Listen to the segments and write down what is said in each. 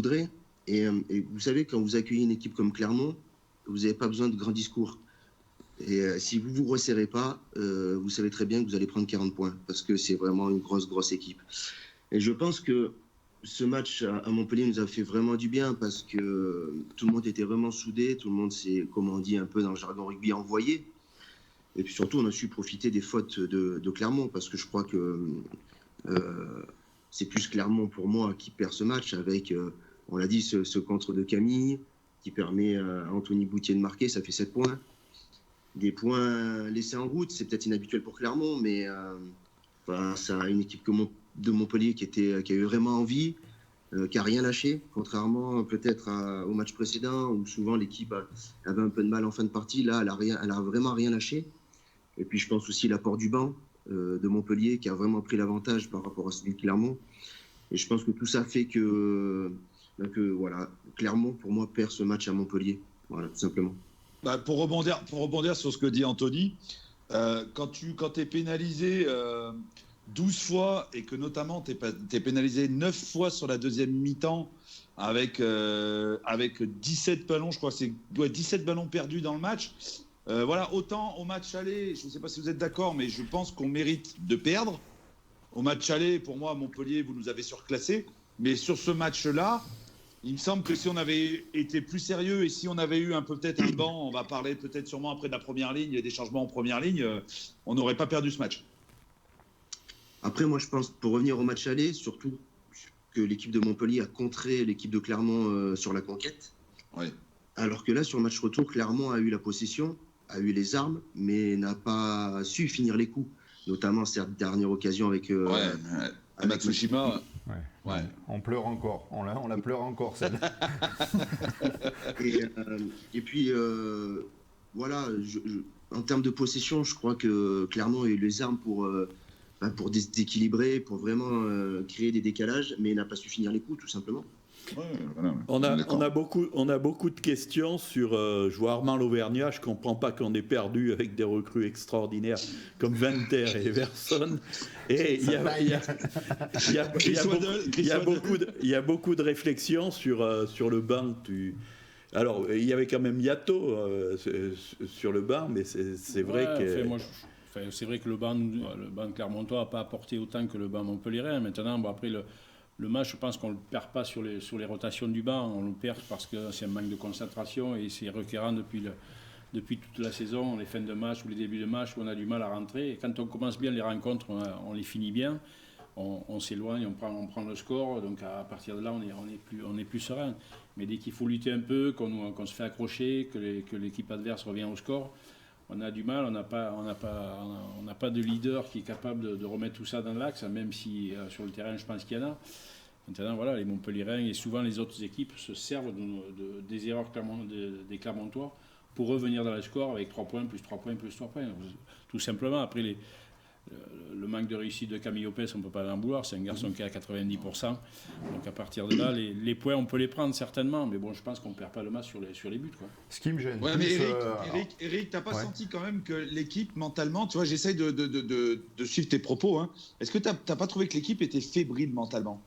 voudrais. Et vous savez, quand vous accueillez une équipe comme Clermont, vous n'avez pas besoin de grands discours. Et si vous ne vous resserrez pas, vous savez très bien que vous allez prendre 40 points, parce que c'est vraiment une grosse équipe. Et je pense que ce match à Montpellier nous a fait vraiment du bien, parce que tout le monde était vraiment soudé, tout le monde s'est, comme on dit un peu dans le jargon rugby, envoyé. Et puis surtout, on a su profiter des fautes de Clermont, parce que je crois que c'est plus Clermont pour moi qui perd ce match, avec, on l'a dit, ce contre de Camille, qui permet à Anthony Boutier de marquer, ça fait 7 points. Des points laissés en route, c'est peut-être inhabituel pour Clermont, mais ça a une équipe de Montpellier qui a eu vraiment envie, qui n'a rien lâché, contrairement peut-être au match précédent, où souvent l'équipe avait un peu de mal en fin de partie. Là, elle a vraiment rien lâché. Et puis je pense aussi à l'apport du banc de Montpellier, qui a vraiment pris l'avantage par rapport à celui de Clermont. Et je pense que tout ça fait que voilà, Clermont, pour moi, perd ce match à Montpellier. Voilà, tout simplement. Pour rebondir sur ce que dit Anthony, quand tu es pénalisé 12 fois et que notamment tu es pénalisé 9 fois sur la deuxième mi-temps avec 17 ballons, je crois que c'est 17 ballons perdus dans le match. Voilà, autant au match aller, je ne sais pas si vous êtes d'accord, mais je pense qu'on mérite de perdre. Au match aller, pour moi, Montpellier, vous nous avez surclassé. Mais sur ce match-là, il me semble que si on avait été plus sérieux et si on avait eu peut-être un banc, on va parler peut-être sûrement après de la première ligne et des changements en première ligne, on n'aurait pas perdu ce match. Après, moi, je pense, pour revenir au match aller, surtout que l'équipe de Montpellier a contré l'équipe de Clermont sur la conquête. Oui. Alors que là, sur le match retour, Clermont a eu la possession, a eu les armes, mais n'a pas su finir les coups. Notamment cette dernière occasion avec Matsushima. Ouais. On pleure encore, on la pleure encore celle. et puis voilà, en termes de possession, je crois que Clermont a eu les armes pour déséquilibrer, pour vraiment créer des décalages, mais n'a pas su finir les coups, tout simplement. Ouais, voilà. On a beaucoup de questions sur je vois Armand Lauvergnat, je ne comprends pas qu'on ait perdu avec des recrues extraordinaires comme Venter et Everson. Et il y a beaucoup de réflexions sur le banc. Alors, il y avait quand même Yato sur le banc, mais c'est vrai que... c'est vrai que le banc clermontois n'a pas apporté autant que le banc montpelliérain. Maintenant, après le match, je pense qu'on ne le perd pas sur les rotations du banc, on le perd parce que c'est un manque de concentration et c'est requérant depuis toute la saison, les fins de match ou les débuts de match où on a du mal à rentrer. Et quand on commence bien les rencontres, on les finit bien, on s'éloigne, on prend le score, donc à partir de là, on est plus serein. Mais dès qu'il faut lutter un peu, qu'on se fait accrocher, que l'équipe adverse revient au score, on a du mal, on n'a pas de leader qui est capable de remettre tout ça dans l'axe, même si sur le terrain, je pense qu'il y en a. Maintenant, voilà, les Montpelliérains et souvent les autres équipes se servent des erreurs des Clermontois pour revenir dans le score avec 3 points, plus 3 points, plus 3 points. Tout simplement, après le manque de réussite de Camille Lopez, on ne peut pas l'en vouloir, c'est un garçon qui est à 90%. Donc à partir de là, les points, on peut les prendre certainement, mais bon, je pense qu'on ne perd pas le match sur les buts, quoi. Ce qui me gêne. Ouais, mais Eric, t'as pas senti quand même que l'équipe, mentalement, tu vois, j'essaye de suivre tes propos, hein. Est-ce que t'as pas trouvé que l'équipe était fébrile mentalement?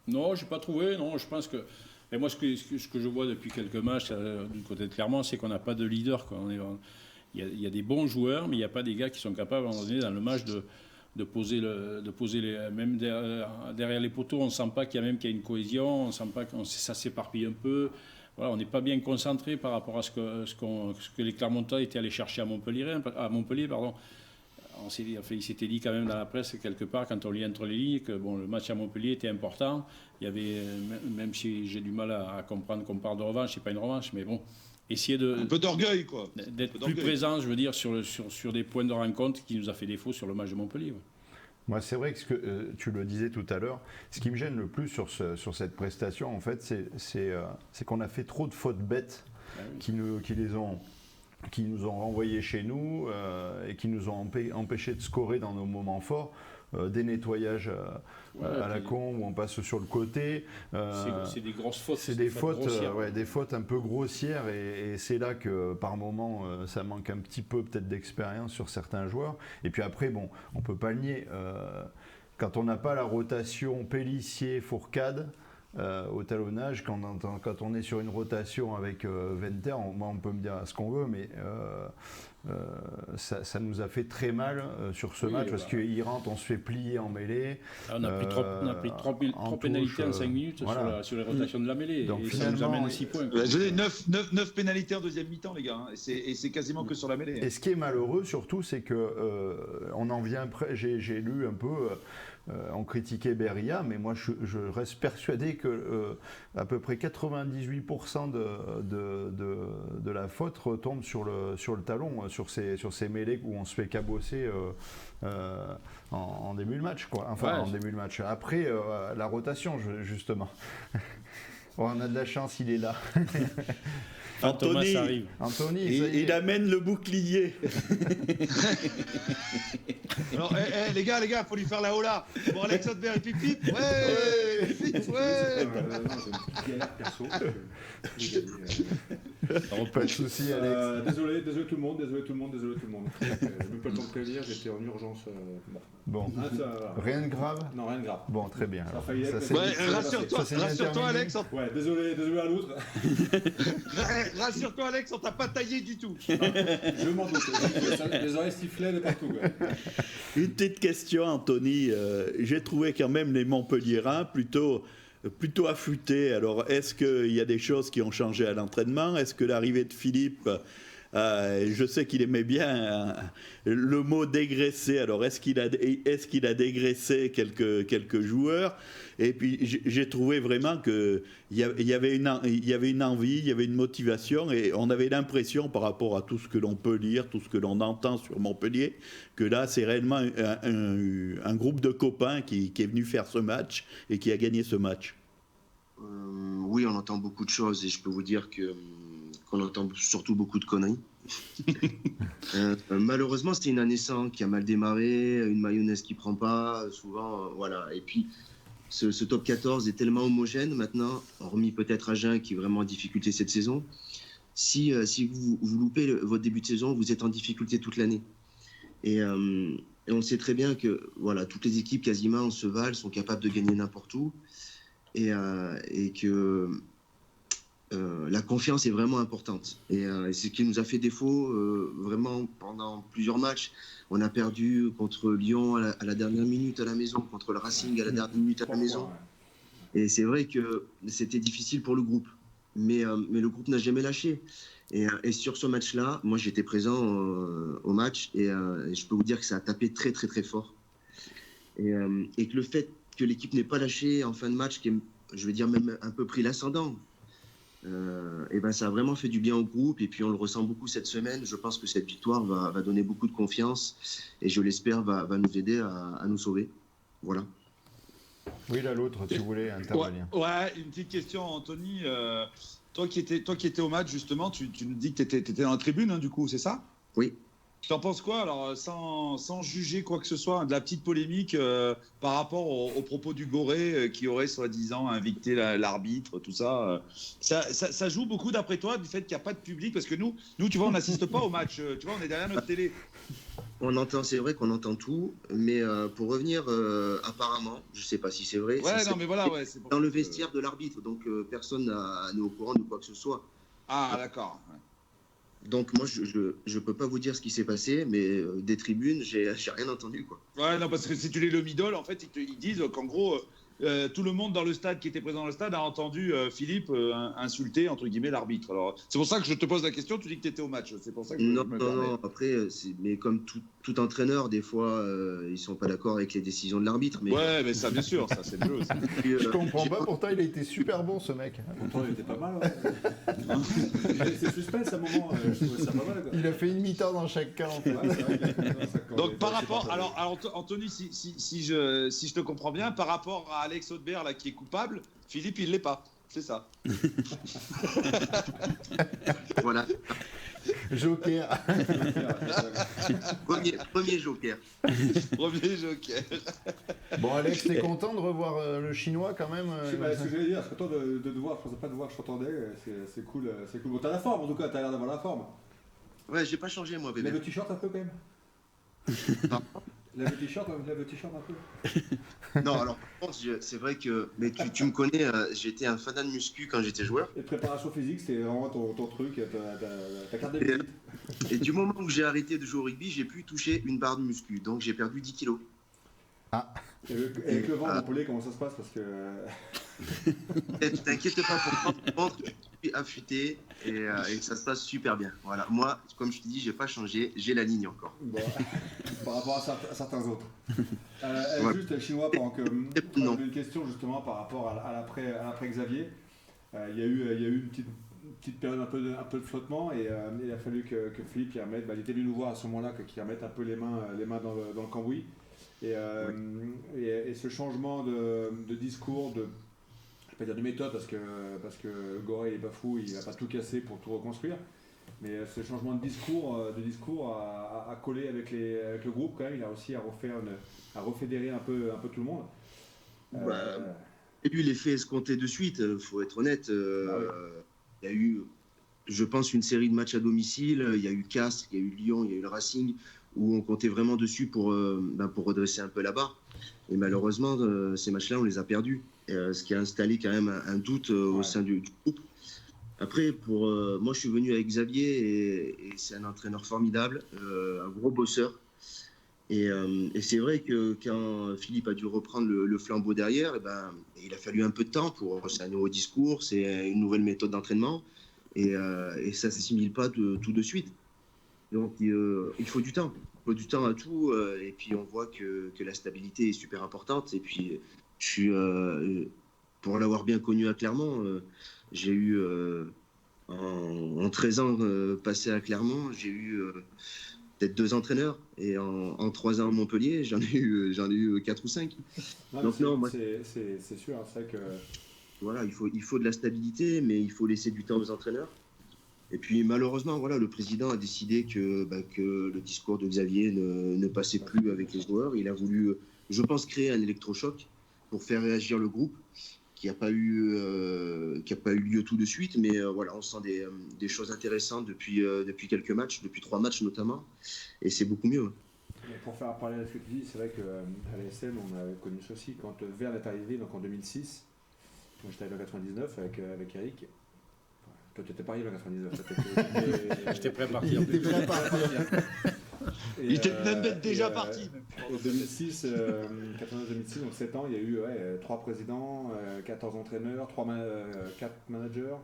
Non, j'ai pas trouvé, non, je pense que... Et moi, ce que je vois depuis quelques matchs du côté de Clermont, c'est qu'on n'a pas de leader, quoi. Il y a des bons joueurs, mais il n'y a pas des gars qui sont capables, à un moment donné, dans le match, de poser même derrière les poteaux. On ne sent pas qu'il y a une cohésion, on ne sent pas que ça s'éparpille un peu. Voilà, on n'est pas bien concentré par rapport à ce que les Clermontois étaient allés chercher à Montpellier. Il s'était dit quand même dans la presse, quelque part, quand on lit entre les lignes, que le match à Montpellier était important. Il y avait, même si j'ai du mal à comprendre qu'on parle de revanche, c'est pas une revanche, mais bon, essayer un peu d'orgueil, quoi. D'être plus présent, je veux dire, sur des points de rencontre qui nous a fait défaut sur le match de Montpellier. Ouais. Moi, c'est vrai que tu le disais tout à l'heure, ce qui me gêne le plus sur cette prestation, en fait, c'est qu'on a fait trop de fautes bêtes qui nous ont renvoyés chez nous et qui nous ont empêchés de scorer dans nos moments forts. Des nettoyages à la con où on passe sur le côté. C'est des grosses fautes. C'est des fautes un peu grossières et c'est là que par moment ça manque un petit peu peut-être d'expérience sur certains joueurs. Et puis après, on peut pas le nier. Quand on n'a pas la rotation Pélissier, Fourcade, au talonnage, quand on est sur une rotation avec Venter, on peut me dire ce qu'on veut, mais ça nous a fait très mal sur ce match, parce qu'il rentre, on se fait plier en mêlée. On a pris trois pénalités en 5 minutes sur les rotations de la mêlée. Donc et ça nous amène 6 points. Je dis 9 pénalités en deuxième mi-temps, les gars. Et c'est quasiment que sur la mêlée. Et ce qui est malheureux, surtout, c'est que on en vient. J'ai lu un peu. On critiquait Beria, mais moi je reste persuadé que à peu près 98% de la faute retombe sur le talon, sur ces mêlées où on se fait cabosser en début de match, quoi. Enfin, en début de match. Après la rotation, justement. Bon, on a de la chance, il est là. Anthony, il amène le bouclier. Alors, les gars, faut lui faire la hola. Bon, Alex Hotberg, pip pip. Ouais. Pas de soucis, Alex. Désolé tout le monde. J'ai même pas le temps de prévenir, j'étais en urgence. Bon. Rien de grave. Non, rien de grave. Bon, très bien. Rassure-toi, Alex. Ouais, désolé à l'autre. Rassure-toi, Alex, on t'a pas taillé du tout. Je m'en doute. Les oreilles sifflaient de partout. Une petite question, Anthony. J'ai trouvé quand même les Montpelliérains plutôt affûtés. Alors, est-ce qu'il y a des choses qui ont changé à l'entraînement? Est-ce que l'arrivée de Philippe, je sais qu'il aimait bien le mot dégraisser. Alors, est-ce qu'il a dégraissé quelques joueurs? Et puis, j'ai trouvé vraiment qu'il y avait une envie, il y avait une motivation, et on avait l'impression, par rapport à tout ce que l'on peut lire, tout ce que l'on entend sur Montpellier, que là, c'est réellement un groupe de copains qui est venu faire ce match et qui a gagné ce match. Oui, on entend beaucoup de choses, et je peux vous dire qu'on entend surtout beaucoup de conneries. Malheureusement, c'était une année sans qui a mal démarré, une mayonnaise qui prend pas, souvent, voilà. Et puis, ce top 14 est tellement homogène maintenant, hormis peut-être Agen qui est vraiment en difficulté cette saison. Si vous loupez votre début de saison, vous êtes en difficulté toute l'année. Et on sait très bien que voilà, toutes les équipes quasiment se valent, sont capables de gagner n'importe où. Et que la confiance est vraiment importante. Et c'est ce qui nous a fait défaut vraiment pendant plusieurs matchs. On a perdu contre Lyon à la dernière minute à la maison, contre le Racing à la dernière minute à la maison. Et c'est vrai que c'était difficile pour le groupe. Mais le groupe n'a jamais lâché. Et sur ce match-là, moi j'étais présent au match et je peux vous dire que ça a tapé très très très fort. Et que le fait que l'équipe n'ait pas lâché en fin de match, qui est, je vais dire même un peu pris l'ascendant, et ben ça a vraiment fait du bien au groupe, et puis on le ressent beaucoup cette semaine. Je pense que cette victoire va donner beaucoup de confiance, et je l'espère va nous aider à nous sauver. Voilà. Oui, là l'autre, tu voulais intervenir. Ouais, une petite question, Anthony. Toi qui étais au match justement, tu nous dis que tu étais dans la tribune, hein, du coup, c'est ça? Oui. Tu en penses quoi, alors, sans juger quoi que ce soit, de la petite polémique par rapport aux propos du Goré qui aurait soi-disant invité l'arbitre, tout ça, ça joue beaucoup d'après toi du fait qu'il n'y a pas de public? Parce que nous tu vois, on n'assiste pas au match, tu vois, on est derrière notre télé. On entend, c'est vrai qu'on entend tout, mais pour revenir, apparemment, je ne sais pas si c'est vrai, mais voilà, c'est dans le vestiaire de l'arbitre, donc personne n'est au courant de quoi que ce soit. Ah, d'accord. Ouais. Donc moi, je peux pas vous dire ce qui s'est passé, mais des tribunes, j'ai rien entendu, quoi. Ouais, non, parce que si tu lis le middle, en fait, ils disent qu'en gros, tout le monde dans le stade qui était présent dans le stade a entendu Philippe insulter, entre guillemets, l'arbitre. Alors, c'est pour ça que je te pose la question, tu dis que tu étais au match. C'est pour ça que non, après, mais comme tout entraîneur, des fois, ils sont pas d'accord avec les décisions de l'arbitre. Mais... Ouais, mais ça, bien sûr, ça, c'est le jeu. Je comprends pas, pourtant, il a été super bon, ce mec. Pourtant, il était pas mal. Ouais. C'est suspense à un moment, je trouvais ça pas mal. Quoi. Il a fait une mi-temps dans chaque cas, en fait. Donc, par rapport... Alors, Anthony, si je te comprends bien, par rapport à Alex Hotberg, là, qui est coupable, Philippe, il l'est pas. C'est ça. Voilà. Joker. Premier joker. Premier joker. Bon, Alex, t'es content de revoir le chinois quand même? C'est ce que j'allais dire, je suis content de te voir, je pensais pas te voir, je t'entendais, c'est cool. Bon, t'as la forme en tout cas, t'as l'air d'avoir la forme. Ouais, j'ai pas changé moi, bébé. Mais le t-shirt un peu quand même. Lève le t-shirt un peu. Non, alors par contre, c'est vrai que, mais tu me connais, j'étais un fanat de muscu quand j'étais joueur. Et préparation physique, c'était vraiment ton truc, ta carte de visite. Et du moment où j'ai arrêté de jouer au rugby, j'ai plus touché une barre de muscu, donc j'ai perdu 10 kilos. Ah. Et avec le vent Montpellier, comment ça se passe? Parce que. T'inquiète pas pour moi, je suis affûté et ça se passe super bien. Voilà. Moi, comme je te dis, j'ai pas changé, j'ai la ligne encore. Bon, par rapport à certains autres. Ouais. Juste, Chinois, pendant que j'avais une question justement par rapport à l'après Xavier. Il y a eu une petite période un peu de flottement et il a fallu que Philippe y remette, il était venu nous voir à ce moment-là, qu'il remette un peu les mains dans le cambouis. Et ce changement de discours, je ne vais pas dire de méthode parce que Goré il est pas fou, il va pas tout casser pour tout reconstruire, mais ce changement de discours a collé avec le groupe quand même. Il a réussi à refédérer un peu tout le monde. Et lui, l'effet escompté de suite, faut être honnête. Il y a eu, je pense, une série de matchs à domicile. Il y a eu Castres, il y a eu Lyon, il y a eu le Racing, où on comptait vraiment dessus pour redresser un peu la barre. Et malheureusement, ces matchs-là, on les a perdus. Ce qui a installé quand même un doute au sein du groupe. Après, moi, je suis venu avec Xavier et c'est un entraîneur formidable, un gros bosseur. Et c'est vrai que quand Philippe a dû reprendre le flambeau derrière, il a fallu un peu de temps c'est un nouveau discours, c'est une nouvelle méthode d'entraînement. Et ça ne s'assimile pas tout de suite. Donc, il faut du temps. Il faut du temps à tout. Et puis, on voit que la stabilité est super importante. Et puis, je suis, pour l'avoir bien connu à Clermont, j'ai eu, en 13 ans passés à Clermont, j'ai eu peut-être 2 entraîneurs. Et en 3 ans à Montpellier, j'en ai eu 4 ou 5. Donc, moi, c'est sûr. C'est vrai que... Voilà, il faut de la stabilité, mais il faut laisser du temps aux entraîneurs. Et puis malheureusement, voilà, le président a décidé que le discours de Xavier ne passait plus avec les joueurs. Il a voulu, je pense, créer un électrochoc pour faire réagir le groupe, qui n'a pas eu lieu tout de suite. Mais voilà, on sent des choses intéressantes depuis quelques matchs, depuis 3 matchs notamment, et c'est beaucoup mieux. Et pour faire parler de ce que tu dis, c'est vrai qu'à l'ASM, on a connu ça aussi quand Verne est arrivé, donc en 2006. Moi, j'étais arrivé en 99 avec Eric. Toi, tu n'étais pas arrivé en 99. J'étais prêt à partir. Il était même déjà parti. En 2006, 99-2006, donc 7 ans, il y a eu 3 présidents, 14 entraîneurs, 4 managers.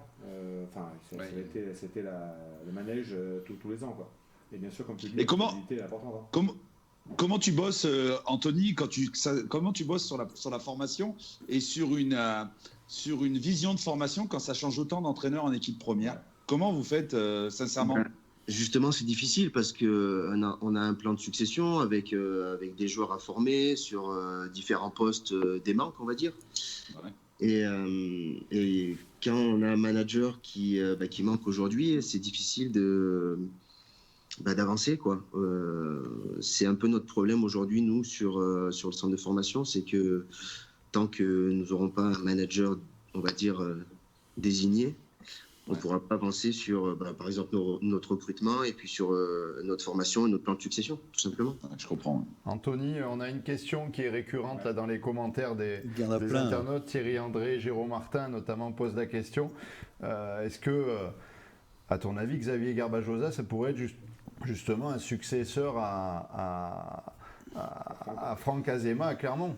C'était le manège tous les ans, quoi. Et bien sûr, comme tu dis, la stabilité est importante. Comment tu bosses, Anthony, comment tu bosses sur la formation et sur une vision de formation quand ça change autant d'entraîneurs en équipe première? Comment vous faites, sincèrement? Justement, c'est difficile parce qu'on a un plan de succession avec des joueurs à former sur différents postes des manques, on va dire. Ouais. Et quand on a un manager qui manque aujourd'hui, c'est difficile d'avancer, quoi. C'est un peu notre problème aujourd'hui, nous, sur le centre de formation, c'est que tant que nous n'aurons pas un manager, on va dire, désigné, on ne pourra pas avancer sur, par exemple, notre recrutement et puis sur notre formation et notre plan de succession, tout simplement. Je comprends. Anthony, on a une question qui est récurrente là, dans les commentaires des internautes. Thierry André, Jérôme Martin notamment posent la question. Est-ce que, à ton avis, Xavier Garbajosa, ça pourrait être justement un successeur à Franck Azema à Clermont?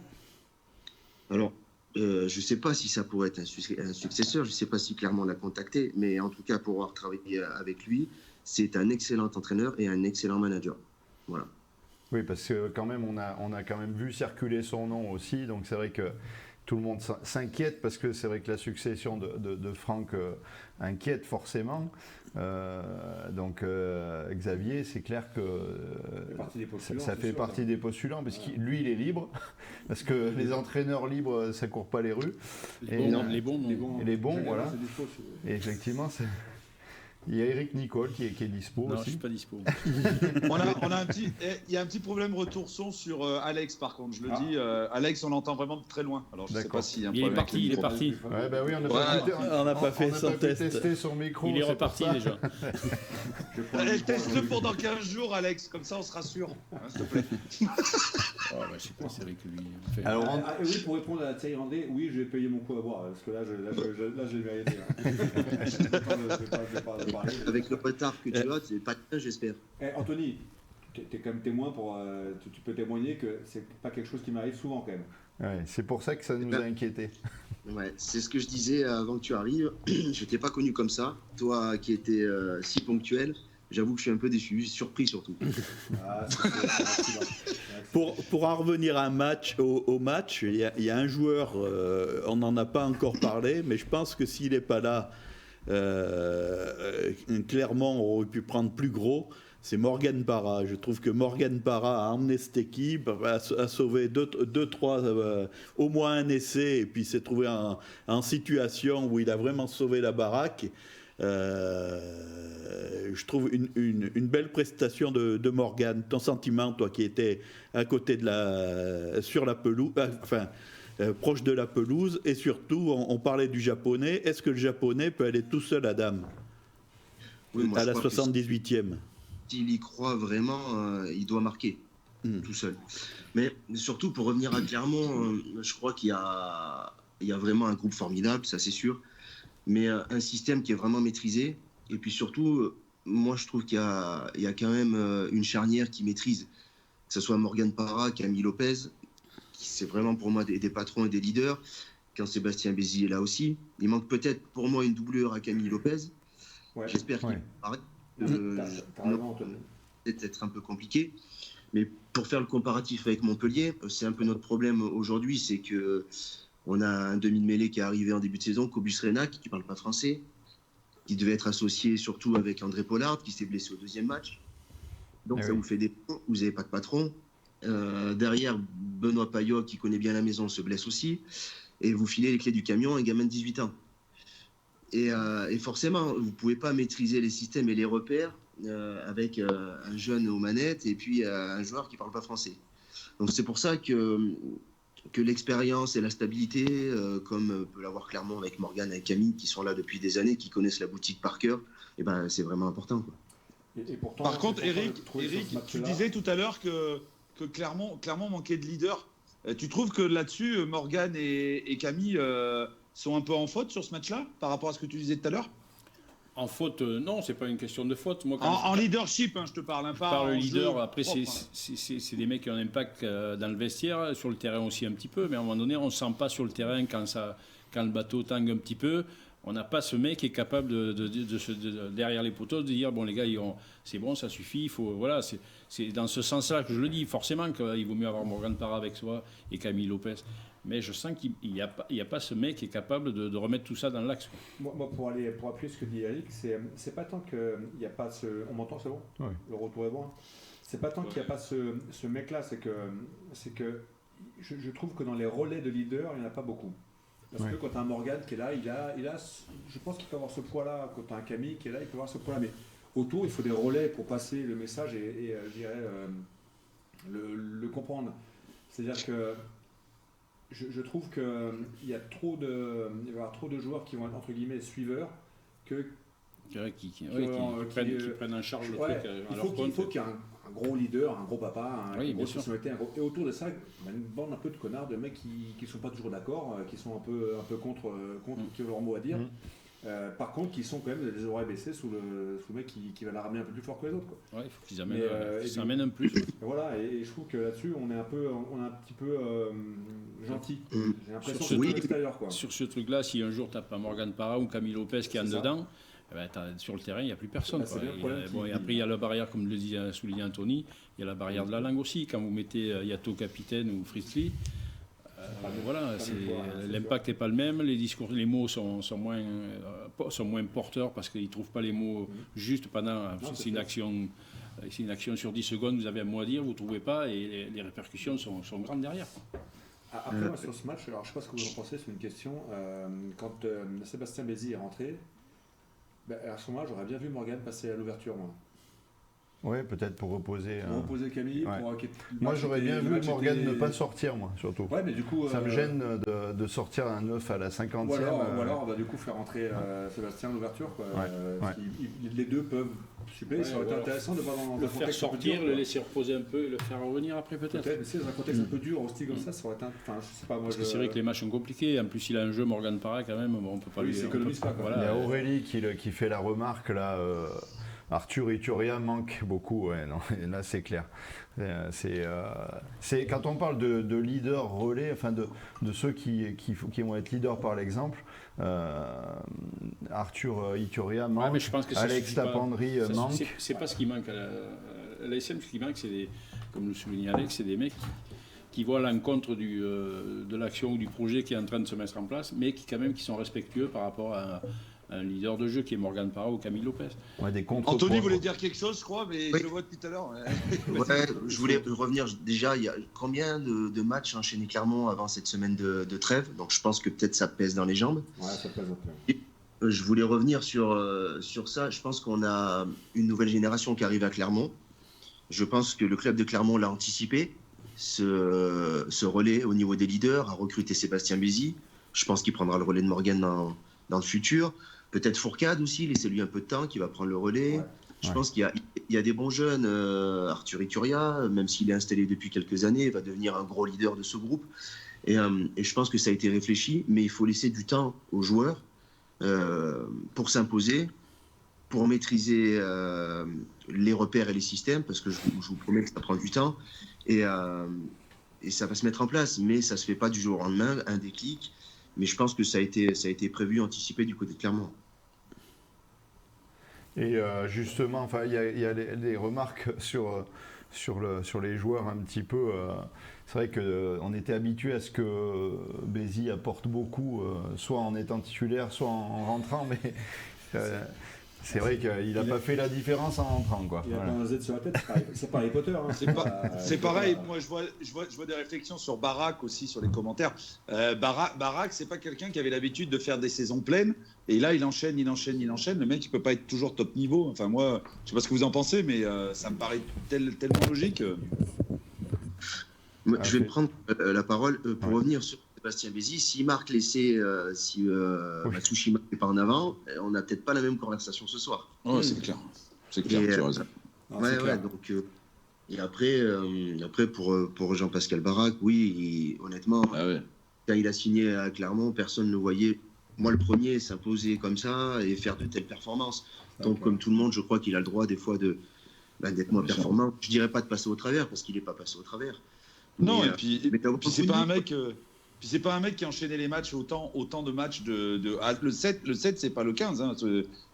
Alors, je ne sais pas si ça pourrait être un successeur, je ne sais pas si Clermont l'a contacté, mais en tout cas, pour avoir travaillé avec lui, c'est un excellent entraîneur et un excellent manager. Voilà. Oui, parce que quand même, on a quand même vu circuler son nom aussi, donc c'est vrai que tout le monde s'inquiète parce que c'est vrai que la succession de Franck inquiète forcément. Donc Xavier, c'est clair que ça fait partie des postulants parce que lui, il est libre parce que les entraîneurs libres, ça court pas les rues. Les bons, voilà. Et effectivement, Il y a Eric Nicole qui est dispo Non, aussi. je suis pas dispo. Il y a un petit problème retour son sur Alex, par contre. Je le dis, Alex, on l'entend vraiment de très loin. Alors, je sais pas s'il y a un problème. Il est parti. Ouais, bah oui, on n'a pas fait son test. Tester son micro. Il est reparti déjà. Teste-le pendant 15 jours, Alex, comme ça on se rassure. S'il te plaît. Oh, bah, je sais pas, c'est vrai que lui. Fait... Alors, oui, pour répondre à la Thaïlandais, oui, je vais payer mon coup à boire, parce que là, j'ai mérité. Avec le retard que tu as, c'est pas bien, j'espère. Anthony, tu es quand même témoin tu peux témoigner que c'est pas quelque chose qui m'arrive souvent quand même. ouais, c'est pour ça que ça nous a inquiétés. Ouais, c'est ce que je disais avant que tu arrives. Je t'ai pas connu comme ça. Toi qui étais si ponctuel, j'avoue que je suis un peu déçu, surpris surtout. Pour en revenir à au match, il y a un joueur, on n'en a pas encore parlé, mais je pense que s'il n'est pas là, clairement on aurait pu prendre plus gros. C'est Morgan Parra. Je trouve que Morgan Parra a emmené cette équipe, a sauvé deux, trois, au moins un essai, et puis s'est trouvé en situation où il a vraiment sauvé la baraque. Je trouve une belle prestation de Morgan. Ton sentiment, toi qui étais à côté sur la pelouse, proche de la pelouse, et surtout, on parlait du japonais. Est-ce que le japonais peut aller tout seul à Dame, Oui, à la 78e? S'il y croit vraiment, il doit marquer tout seul. Mais surtout, pour revenir à Clermont, je crois qu'il y a vraiment un groupe formidable, ça c'est sûr, mais un système qui est vraiment maîtrisé. Et puis surtout, moi je trouve qu'il y a quand même une charnière qui maîtrise, que ce soit Morgan Parra, Camille Lopez, qui c'est vraiment pour moi des patrons et des leaders, quand Sébastien Bézi est là aussi. Il manque peut-être pour moi une doublure à Camille Lopez. Ouais. J'espère qu'il arrête. Peut-être un peu compliqué, mais pour faire le comparatif avec Montpellier, c'est un peu notre problème aujourd'hui, c'est que on a un demi de mêlée qui est arrivé en début de saison, Cobus Renac, qui parle pas français, qui devait être associé surtout avec André Pollard, qui s'est blessé au deuxième match. Donc ça vous fait des points, vous n'avez pas de patron. Derrière, Benoît Payot, qui connaît bien la maison, se blesse aussi, et vous filez les clés du camion à un gamin de 18 ans. Et forcément, vous ne pouvez pas maîtriser les systèmes et les repères avec un jeune aux manettes et puis un joueur qui ne parle pas français. Donc c'est pour ça que l'expérience et la stabilité, comme peut l'avoir Clermont avec Morgan et Camille, qui sont là depuis des années, qui connaissent la boutique par cœur, et ben, c'est vraiment important, quoi. Et pourtant, par contre, Eric, tu disais tout à l'heure que Clermont manquait de leader. Tu trouves que là-dessus, Morgan et Camille sont un peu en faute sur ce match-là, par rapport à ce que tu disais tout à l'heure? En faute, non, c'est pas une question de faute. Moi, en leadership, je te parle. Pas par le leader, après, propre, c'est des mecs qui ont un impact dans le vestiaire, sur le terrain aussi un petit peu, mais à un moment donné, on ne sent pas sur le terrain quand le bateau tangue un petit peu. On n'a pas ce mec qui est capable de derrière les poteaux, de dire bon les gars, c'est bon, ça suffit. Il faut, voilà, c'est dans ce sens-là que je le dis. Forcément qu'il vaut mieux avoir Morgan Parra avec soi et Camille Lopez. Mais je sens qu'il n'y a pas ce mec qui est capable de remettre tout ça dans l'axe. Moi, pour appuyer ce que dit Eric, c'est pas tant qu'il n'y a pas ce... On m'entend, c'est bon? Oui. Le retour est bon. C'est pas tant qu'il n'y a pas ce mec-là, c'est que je trouve que dans les relais de leader, il n'y en a pas beaucoup. Parce que quand tu as un Morgan qui est là, il a, je pense qu'il peut avoir ce poids-là. Quand tu as un Camille qui est là, il peut avoir ce poids-là. Mais autour, il faut des relais pour passer le message et je dirais, le comprendre. C'est-à-dire que je trouve qu'il y va y avoir trop de joueurs qui vont être entre guillemets suiveurs qui prennent en charge le truc. Il faut qu'il y ait un gros leader, un gros papa, une grosse personnalité, et autour de ça, une bande un peu de connards, de mecs qui ne sont pas toujours d'accord, qui sont un peu contre qui ont leur mot à dire. Par contre, qui sont quand même les oreilles baissées sous le mec qui va la ramener un peu plus fort que les autres, quoi. Ouais, il faut qu'ils amènent un plus. Voilà, et je trouve que là-dessus, on est un petit peu gentil. J'ai l'impression sur que c'est l'extérieur, quoi. Sur ce truc-là, si un jour tu n'as pas Morgan Parra ou Camille Lopez qui est en dedans, sur le terrain, il n'y a plus personne. Et après, il y a la barrière, comme le soulignait Anthony, il y a la barrière de la langue aussi. Quand vous mettez Yato capitaine ou Fritzli, voilà, l'impact n'est pas le même, les discours, les mots sont moins porteurs parce qu'ils ne trouvent pas les mots justes pendant. C'est une action sur 10 secondes, vous avez un mot à dire, vous ne trouvez pas, et les répercussions sont grandes derrière. Après, moi, sur ce match, alors je ne sais pas ce que vous en pensez, c'est une question. Quand Sébastien Bézi est rentré, À ce moment-là, j'aurais bien vu Morgan passer à l'ouverture, moi. Ouais, peut-être pour reposer. Pour reposer Camille. Ouais. Pour, moi, j'aurais bien vu Morgan ne pas sortir, moi, surtout. Ouais, mais du coup. Ça me gêne de sortir un 9 à la 50e. Ou alors, on va du coup faire entrer Sébastien à l'ouverture, quoi. Les deux peuvent suppléer. Ça aurait été intéressant de voir dans le faire sortir, le laisser reposer un peu et le faire revenir après, peut-être. Mais c'est dans un contexte un peu dur, hostile comme ça aurait été. Enfin, je sais pas, moi. Parce que c'est vrai que les matchs sont compliqués. En plus, il a un jeu, Morgan Parra, quand même. On peut pas lui. S'économise pas, quoi. Il y a Aurélie qui fait la remarque, là. Arthur Ituria manque beaucoup, ouais, non, là c'est clair. C'est quand on parle de leader relais, enfin de ceux qui vont être leaders par l'exemple, Arthur Ituria manque, mais je pense que Alex Tapandry manque. C'est pas ce qui manque à l'ASM, ce qui manque, c'est comme le soulignait Alex, c'est des mecs qui voient à l'encontre de l'action ou du projet qui est en train de se mettre en place, mais qui sont respectueux par rapport à un leader de jeu qui est Morgan Parra ou Camille Lopez. Ouais, Anthony voulait dire quelque chose, je crois, mais oui. Je le vois depuis tout à l'heure. Ouais, je voulais revenir. Déjà, il y a combien de matchs enchaînés Clermont avant cette semaine de trêve? Donc je pense que peut-être ça pèse dans les jambes. Ouais, ça pèse un peu. Je voulais revenir sur ça. Je pense qu'on a une nouvelle génération qui arrive à Clermont. Je pense que le club de Clermont l'a anticipé. Ce relais au niveau des leaders, a recruté Sébastien Bézi. Je pense qu'il prendra le relais de Morgan dans le futur. Peut-être Fourcade aussi, laissez-lui un peu de temps, qui va prendre le relais. Ouais. Je pense qu'il y a des bons jeunes. Arthur Ituria, même s'il est installé depuis quelques années, va devenir un gros leader de ce groupe. Et je pense que ça a été réfléchi, mais il faut laisser du temps aux joueurs pour s'imposer, pour maîtriser les repères et les systèmes, parce que je vous promets que ça prend du temps. Et ça va se mettre en place, mais ça ne se fait pas du jour au lendemain, un déclic. Mais je pense que ça a été prévu, anticipé du côté de Clermont. Et justement, il y a les remarques sur les joueurs un petit peu. C'est vrai qu'on était habitué à ce que Bézi apporte beaucoup, soit en étant titulaire, soit en rentrant, mais c'est vrai qu'il n'a pas fait la différence en rentrant, quoi. Il a pas un Z sur la tête, c'est pas Harry Potter. Hein. C'est pareil, moi je vois des réflexions sur Barak aussi, sur les commentaires. Barak, c'est pas quelqu'un qui avait l'habitude de faire des saisons pleines, et là il enchaîne. Le mec il peut pas être toujours top niveau. Enfin moi, je sais pas ce que vous en pensez, mais ça me paraît tellement logique. Je vais prendre la parole pour revenir sur Sébastien Bézi. S'il marque l'essai, si Matsushima n'est pas en avant, on n'a peut-être pas la même conversation ce soir. Oh, c'est clair, tu as raison. Donc, et après pour Jean-Pascal Barak, oui, honnêtement, quand il a signé à Clermont, personne ne le voyait. Moi, le premier, s'imposer comme ça et faire de telles performances. Donc, comme tout le monde, je crois qu'il a le droit des fois d'être moins performant. Je dirais pas de passer au travers, parce qu'il n'est pas passé au travers. Non, mais, et puis c'est pas un mec. Puis c'est pas un mec qui enchaînait les matchs autant de matchs le 7 c'est pas le 15 hein,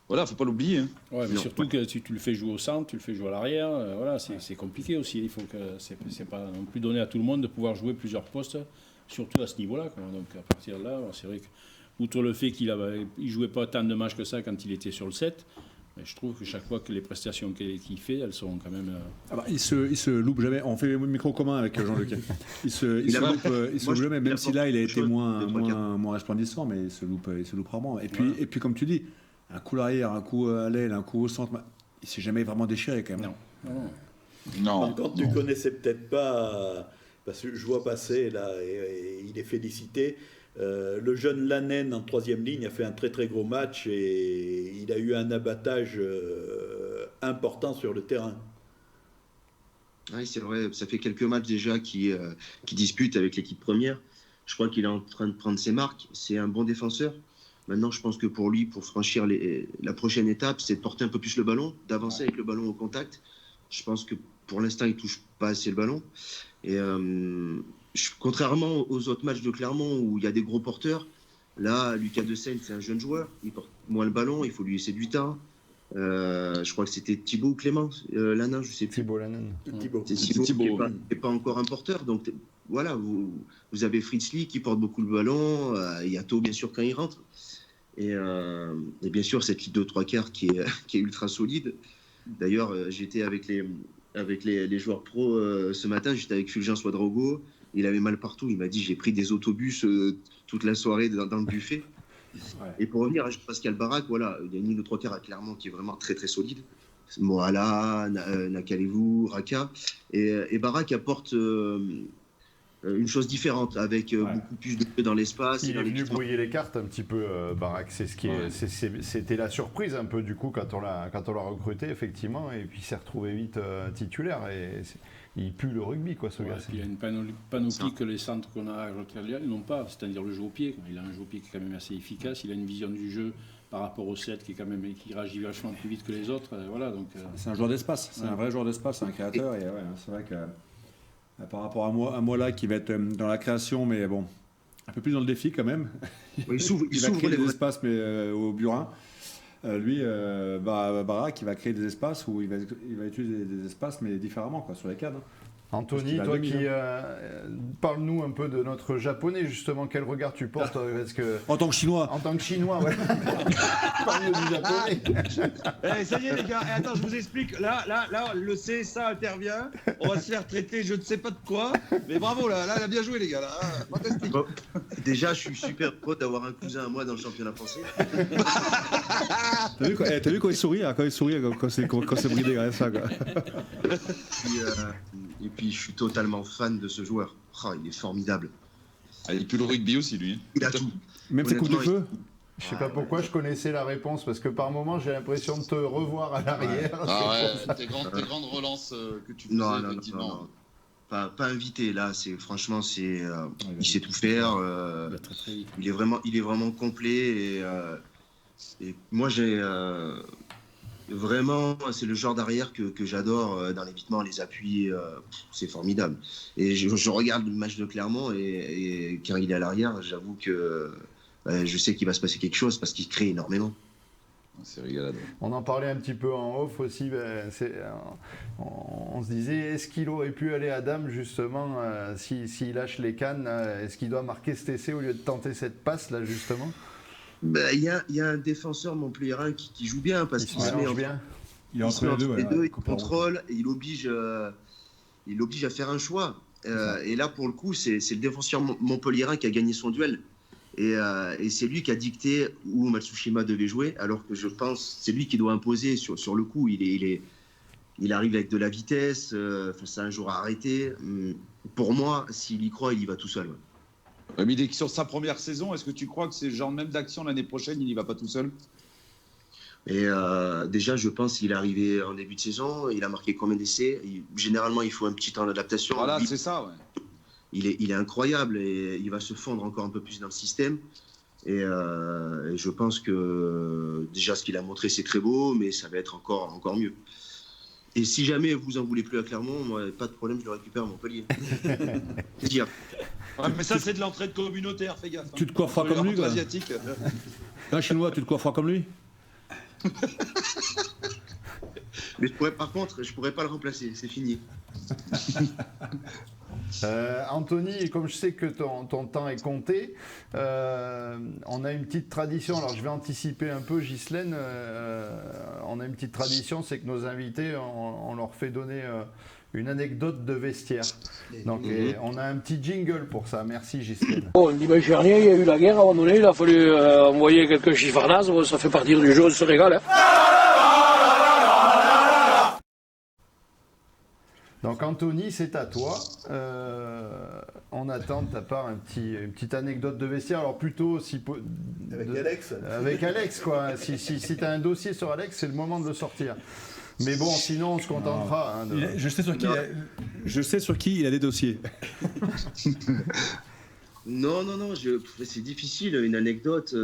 voilà, faut pas l'oublier. Hein. Ouais, mais surtout que si tu le fais jouer au centre, tu le fais jouer à l'arrière, voilà, c'est compliqué aussi. Il faut que c'est pas non plus donné à tout le monde de pouvoir jouer plusieurs postes, surtout à ce niveau-là, quoi. Donc à partir de là, c'est vrai que outre le fait qu'il jouait pas tant de matchs que ça quand il était sur le 7. Mais je trouve que chaque fois que les prestations qu'il fait, elles sont quand même. Il se loupe jamais. On fait le micro commun avec Jean-Luc. Il se loupe jamais, même si là il a été moins resplendissant, mais il se loupe rarement. Et puis comme tu dis, un coup l'arrière, un coup à l'aile, un coup au centre, il s'est jamais vraiment déchiré quand même. Non. Par contre, tu connaissais peut-être pas, parce que je vois passer là, et il est félicité. Le jeune Lanen en troisième ligne a fait un très très gros match et il a eu un abattage important sur le terrain. Oui, c'est vrai, ça fait quelques matchs déjà qu'il dispute avec l'équipe première. Je crois qu'il est en train de prendre ses marques. C'est un bon défenseur. Maintenant, je pense que pour lui, pour franchir la prochaine étape, c'est de porter un peu plus le ballon, d'avancer avec le ballon au contact. Je pense que pour l'instant, il ne touche pas assez le ballon. Et contrairement aux autres matchs de Clermont où il y a des gros porteurs, là, Lucas Desailly, c'est un jeune joueur, il porte moins le ballon, il faut lui laisser du temps. Je crois que c'était Thibaut ou Clément, Lanin, je sais plus. Thibaut Lanin. C'est Thibaut qui n'est pas encore un porteur. Donc voilà, vous avez Fritz Lee qui porte beaucoup le ballon, Yato bien sûr quand il rentre. Et bien sûr cette ligne de 3/4 qui est ultra solide. D'ailleurs, j'étais avec les joueurs pro ce matin, j'étais avec Fulgence Ouedraogo. Il avait mal partout. Il m'a dit j'ai pris des autobus toute la soirée dans le buffet. Et pour revenir à Pascal Barak, voilà, il y a une ligne de 3 quarts à Clermont qui est vraiment très très solide. Moala, Nakalevou, Raka. Et Barak apporte une chose différente, avec beaucoup plus de jeu dans l'espace. Il est venu brouiller les cartes un petit peu, Barak. C'était la surprise un peu du coup quand on l'a recruté, effectivement, et puis il s'est retrouvé vite titulaire. Et il pue le rugby, quoi, ce gars. Il y a une panoplie que les centres qu'on a à Rotterdam n'ont pas, c'est-à-dire le jeu au pied. Il a un jeu au pied qui est quand même assez efficace, il a une vision du jeu par rapport au 7 qui réagit vachement plus vite que les autres. Voilà, donc, c'est un joueur d'espace, c'est un vrai joueur d'espace, c'est un créateur. Et c'est vrai que par rapport à moi là qui va être dans la création, mais bon, un peu plus dans le défi quand même. Il va créer des espaces, mais au burin. Lui, Barak, il va créer des espaces où il va utiliser des espaces, mais différemment, quoi, sur les cadres. Anthony, toi qui parle-nous un peu de notre japonais, justement, quel regard tu portes en tant que chinois. En tant que chinois, ouais. Parle-nous du japonais. Ça y est les gars, attends, je vous explique. Là, le CSA intervient. On va se faire traiter je ne sais pas de quoi. Mais bravo, là, il a bien joué les gars. Là. Fantastique. Bon, déjà, je suis super heureux d'avoir un cousin à moi dans le championnat français. T'as vu quand il sourit, quand c'est bridé, regarde ça, quoi. Et puis, je suis totalement fan de ce joueur. Oh, il est formidable. Il pue le rugby aussi, lui. Il a tout. Même ses coups de feu. Je sais pas pourquoi je connaissais la réponse, parce que par moment j'ai l'impression de te revoir à l'arrière. Tes grandes relances que tu faisais, effectivement. Non. Pas invité, là, franchement, il sait tout faire. Il est vraiment complet. Et moi, vraiment, c'est le genre d'arrière que j'adore dans l'évitement, les appuis, c'est formidable. Et je regarde le match de Clermont et quand il est à l'arrière, j'avoue que je sais qu'il va se passer quelque chose parce qu'il crée énormément. C'est régalade. On en parlait un petit peu en off aussi. On se disait, est-ce qu'il aurait pu aller à Dame justement s'il lâche les cannes, est-ce qu'il doit marquer cet essai au lieu de tenter cette passe là justement? Il y a un défenseur montpelliérain qui joue bien parce qu'il se met bien. Il entre les deux, il contrôle et il oblige à faire un choix. Et là, pour le coup, c'est le défenseur montpelliérain qui a gagné son duel. Et c'est lui qui a dicté où Matsushima devait jouer, alors que je pense c'est lui qui doit imposer sur le coup. Il arrive avec de la vitesse, c'est un jour à arrêter. Pour moi, s'il y croit, il y va tout seul. Ouais. Mais sur sa première saison, est-ce que tu crois que c'est le genre même d'action l'année prochaine, il n'y va pas tout seul? Et déjà, je pense qu'il est arrivé en début de saison, il a marqué combien d'essais? Généralement, il faut un petit temps d'adaptation. Voilà, c'est ça, ouais. Il est incroyable et il va se fondre encore un peu plus dans le système. Et je pense que déjà, ce qu'il a montré, c'est très beau, mais ça va être encore mieux. Et si jamais vous en voulez plus à Clermont, moi, pas de problème, je le récupère à Montpellier. Dire. Ouais, mais ça, c'est de l'entraide communautaire, fais gaffe. Tu te coifferas comme lui, quoi. Asiatique. Un chinois, tu te coifferas comme lui. Mais par contre, je pourrais pas le remplacer, c'est fini. Anthony, comme je sais que ton temps est compté, on a une petite tradition. Alors je vais anticiper un peu, Ghislaine. On a une petite tradition, c'est que nos invités, on leur fait donner une anecdote de vestiaire. Donc on a un petit jingle pour ça. Merci, Ghislaine. Bon, dimanche dernier, il y a eu la guerre. À un moment donné, il a fallu envoyer quelques chiffarnazes. Ça fait partie du jeu, on se régale. Hein. Donc Anthony, c'est à toi. On attend de ta part une petite anecdote de vestiaire. Alors plutôt avec Alex. Avec Alex, quoi. Si tu as un dossier sur Alex, c'est le moment de le sortir. Mais bon, sinon on se contentera. Je sais sur qui il a des dossiers. Non, c'est difficile, une anecdote.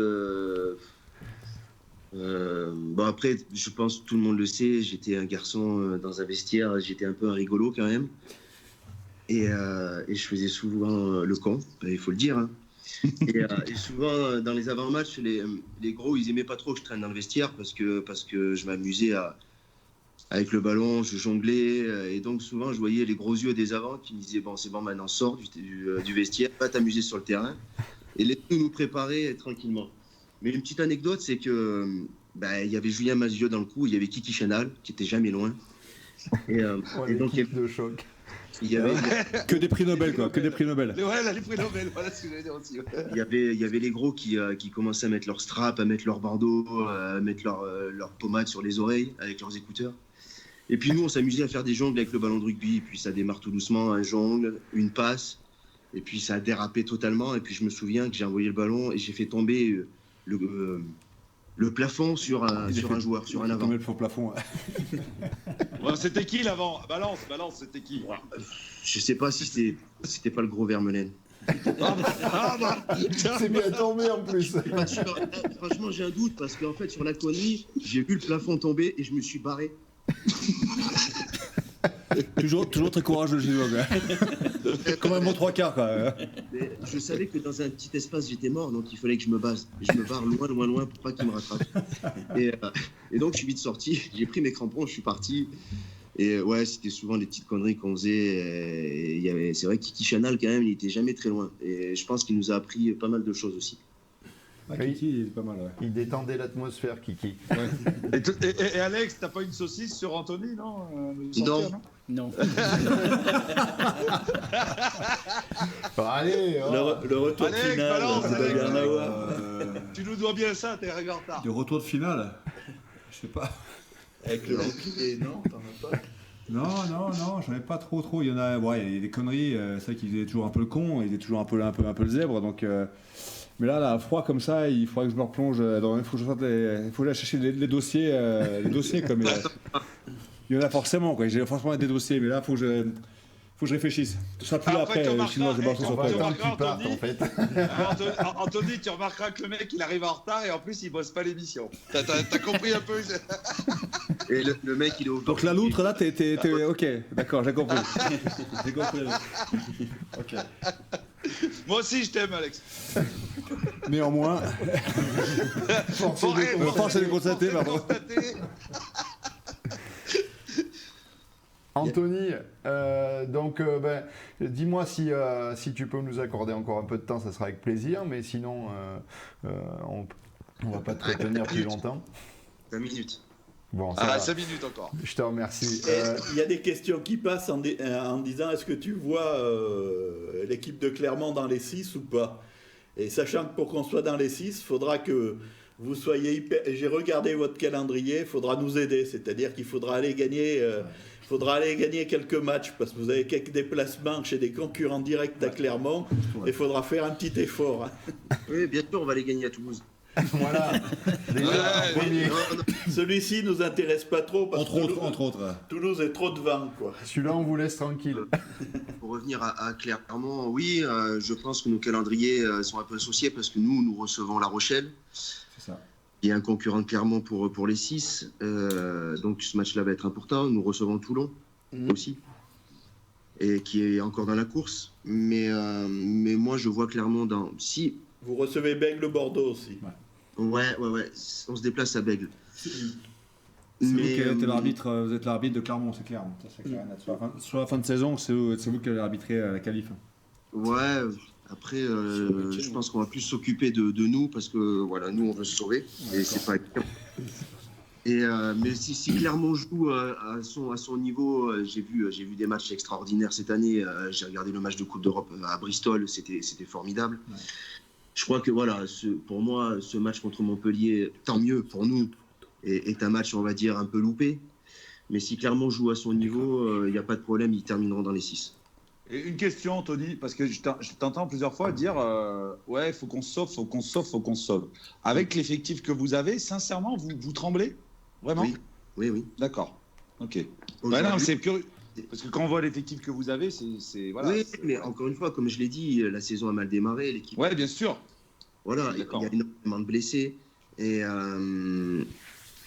Bon après, je pense que tout le monde le sait, j'étais un garçon dans un vestiaire, j'étais un peu un rigolo quand même. Et je faisais souvent le con, il faut le dire. Hein. Et souvent, dans les avant-matchs, les gros, ils aimaient pas trop que je traîne dans le vestiaire parce que je m'amusais avec le ballon, je jonglais. Et donc souvent, je voyais les gros yeux des avants qui me disaient « Bon, c'est bon, maintenant sors du vestiaire, va t'amuser sur le terrain. » Et laisse-nous nous préparer tranquillement. Mais une petite anecdote, c'est que il y avait Julien Mazieux dans le coup, il y avait Kiki Chanal, qui était jamais loin. Et donc, l'équipe de choc. Il y avait, Que des prix Nobel, quoi. Que des prix Nobel. Ouais, là, les prix Nobel, voilà ce que j'allais dire aussi. il y avait les gros qui commençaient à mettre leur strap, à mettre leur bandeau, à mettre leur pommade sur les oreilles avec leurs écouteurs. Et puis nous, on s'amusait à faire des jongles avec le ballon de rugby. Et puis ça démarre tout doucement, un jongle, une passe. Et puis ça a dérapé totalement. Et puis je me souviens que j'ai envoyé le ballon et j'ai fait tomber le plafond sur un joueur, sur un avant. Le faux plafond. Ouais, c'était qui l'avant? Balance, c'était qui? Je sais pas si c'était pas le gros Vermeulen. C'est bien tombé en plus. Pas sûr. Franchement, j'ai un doute parce qu'en fait, sur la connerie, j'ai vu le plafond tomber et je me suis barré. toujours très courageux, Gilles. Comme un bon 3/4, quoi. Mais je savais que dans un petit espace, j'étais mort, donc il fallait que je me base. Et je me barre loin pour pas qu'il me rattrape. Et donc, je suis vite sorti. J'ai pris mes crampons, je suis parti. Et ouais, c'était souvent des petites conneries qu'on faisait. Et c'est vrai que Kiki Chanal, quand même, il était jamais très loin. Et je pense qu'il nous a appris pas mal de choses aussi. Kiki, il est pas mal, ouais. Il détendait l'atmosphère, Kiki. Ouais. Et Alex, t'as pas une saucisse sur Anthony, non? Non. Allez, le retour Alex, final, balance, vous devez en avoir. Tu nous dois bien ça, t'es arrivé en retard. Le retour de finale. Je sais pas. Avec le bouclier, non, t'en as pas? Non, j'en ai pas trop. Il y en a, ouais, il y a des conneries. C'est vrai qu'il faisait toujours un peu le con, il était toujours un peu le zèbre. Donc, mais là, à froid comme ça, il faudrait que je me replonge. Il faut que j'aille chercher les dossiers, comme il y en a forcément, quoi. J'ai forcément des dossiers, mais là, faut que je réfléchisse. Ce sera plus là après. Sinon, je balance sur en fait. Anthony, tu remarqueras que le mec, il arrive en retard et en plus, il bosse pas l'émission. T'as compris un peu? Et le mec, il est au. Donc la loutre, là, t'es ok, d'accord, j'ai compris. J'ai compris. Ok. Moi aussi, je t'aime, Alex. Néanmoins, force est de constater, pardon. Anthony, donc dis-moi si tu peux nous accorder encore un peu de temps, ça sera avec plaisir, mais sinon on va pas te retenir plus longtemps. 5 minutes. Bon, 5 minutes encore. Je te remercie. Il y a des questions qui passent en disant est-ce que tu vois l'équipe de Clermont dans les 6 ou pas? Et sachant que pour qu'on soit dans les 6, il faudra que vous soyez hyper... J'ai regardé votre calendrier, il faudra nous aider, c'est-à-dire qu'il faudra aller gagner... quelques matchs parce que vous avez quelques déplacements chez des concurrents directs à Clermont et il faudra faire un petit effort. Oui, bien sûr, on va les gagner à Toulouse. Voilà. Celui-ci nous intéresse pas trop parce entre autres. Toulouse est trop devant, quoi. Celui-là, on vous laisse tranquille. Pour revenir à Clermont, oui, je pense que nos calendriers sont un peu associés parce que nous recevons La Rochelle. C'est ça. Il y a un concurrent de Clermont pour les 6. Donc ce match-là va être important. Nous recevons Toulon aussi. Et qui est encore dans la course. Mais moi, je vois Clermont dans... Si... Vous recevez Bègle-Bordeaux aussi. Ouais. On se déplace à Bègle. Vous êtes l'arbitre de Clermont, c'est clair. Sur la fin de saison, c'est vous qui allez arbitrer la qualif. Ouais, après, je pense qu'on va plus s'occuper de nous parce que voilà, nous, on veut se sauver. Et c'est pas... mais si Clermont joue à son niveau, j'ai vu des matchs extraordinaires cette année. J'ai regardé le match de Coupe d'Europe à Bristol, c'était formidable. Ouais. Je crois que voilà, pour moi, ce match contre Montpellier, tant mieux pour nous, est un match, on va dire, un peu loupé. Mais si Clermont joue à son niveau, il n'y a pas de problème, ils termineront dans les 6. Et une question, Anthony, parce que je t'entends plusieurs fois dire ouais, il faut qu'on se sauve. Avec l'effectif que vous avez, sincèrement, vous tremblez? Vraiment? Oui. D'accord. Ok. Non, c'est curieux. Parce que quand on voit l'effectif que vous avez, c'est voilà. Oui, mais encore une fois, comme je l'ai dit, la saison a mal démarré. L'équipe. Ouais, bien sûr. Voilà, il y a énormément de blessés et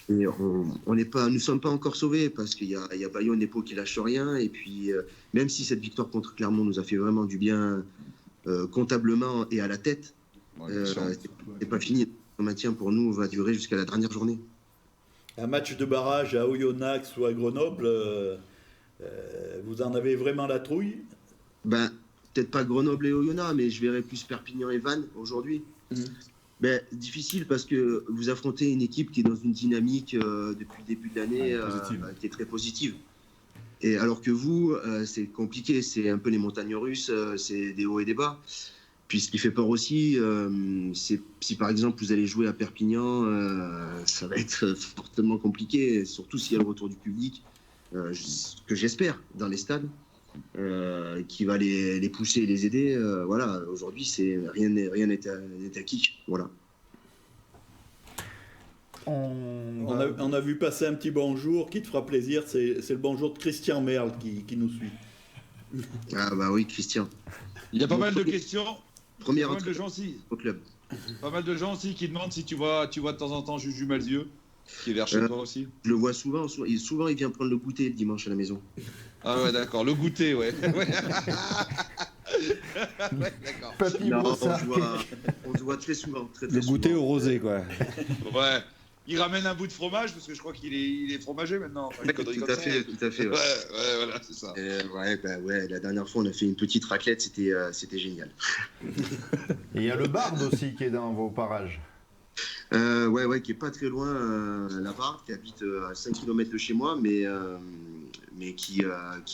nous sommes pas encore sauvés parce qu'il y a Bayonne et Pau qui lâchent rien. Et puis, même si cette victoire contre Clermont nous a fait vraiment du bien comptablement et à la tête, c'est pas fini. Le maintien pour nous va durer jusqu'à la dernière journée. Un match de barrage à Oyonnax ou à Grenoble. Vous en avez vraiment la trouille? Peut-être pas Grenoble et Oyonnax, mais je verrais plus Perpignan et Vannes aujourd'hui. Difficile parce que vous affrontez une équipe qui est dans une dynamique depuis le début de l'année qui est très positive. Et alors que vous, c'est compliqué, c'est un peu les montagnes russes, c'est des hauts et des bas. Puis ce qui fait peur aussi, c'est si par exemple vous allez jouer à Perpignan, ça va être fortement compliqué, surtout s'il y a le retour du public, que j'espère dans les stades, qui va les pousser et les aider. Voilà, aujourd'hui, rien n'est acquis. Voilà. On a vu passer un petit bonjour qui te fera plaisir, c'est le bonjour de Christian Merle qui nous suit. Ah bah oui, Christian. Il y a pas mal de questions. Pas mal de gens aussi. Au club. Pas mal de gens aussi qui demandent si tu vois de temps en temps Juju Malzieu, qui est vers chez toi aussi. Je le vois souvent. Souvent, il vient prendre le goûter le dimanche à la maison. Ah ouais, d'accord. Le goûter, ouais. Ouais, d'accord. On se voit très souvent. Très le goûter au rosé, quoi. Ouais. Il ramène un bout de fromage parce que je crois qu'il est fromager maintenant. Enfin, tout à fait. Ouais, voilà, c'est ça. La dernière fois, on a fait une petite raclette, c'était génial. Et il y a le Barde aussi qui est dans vos parages. Qui est pas très loin là-bas, qui habite à 5 km de chez moi, mais qui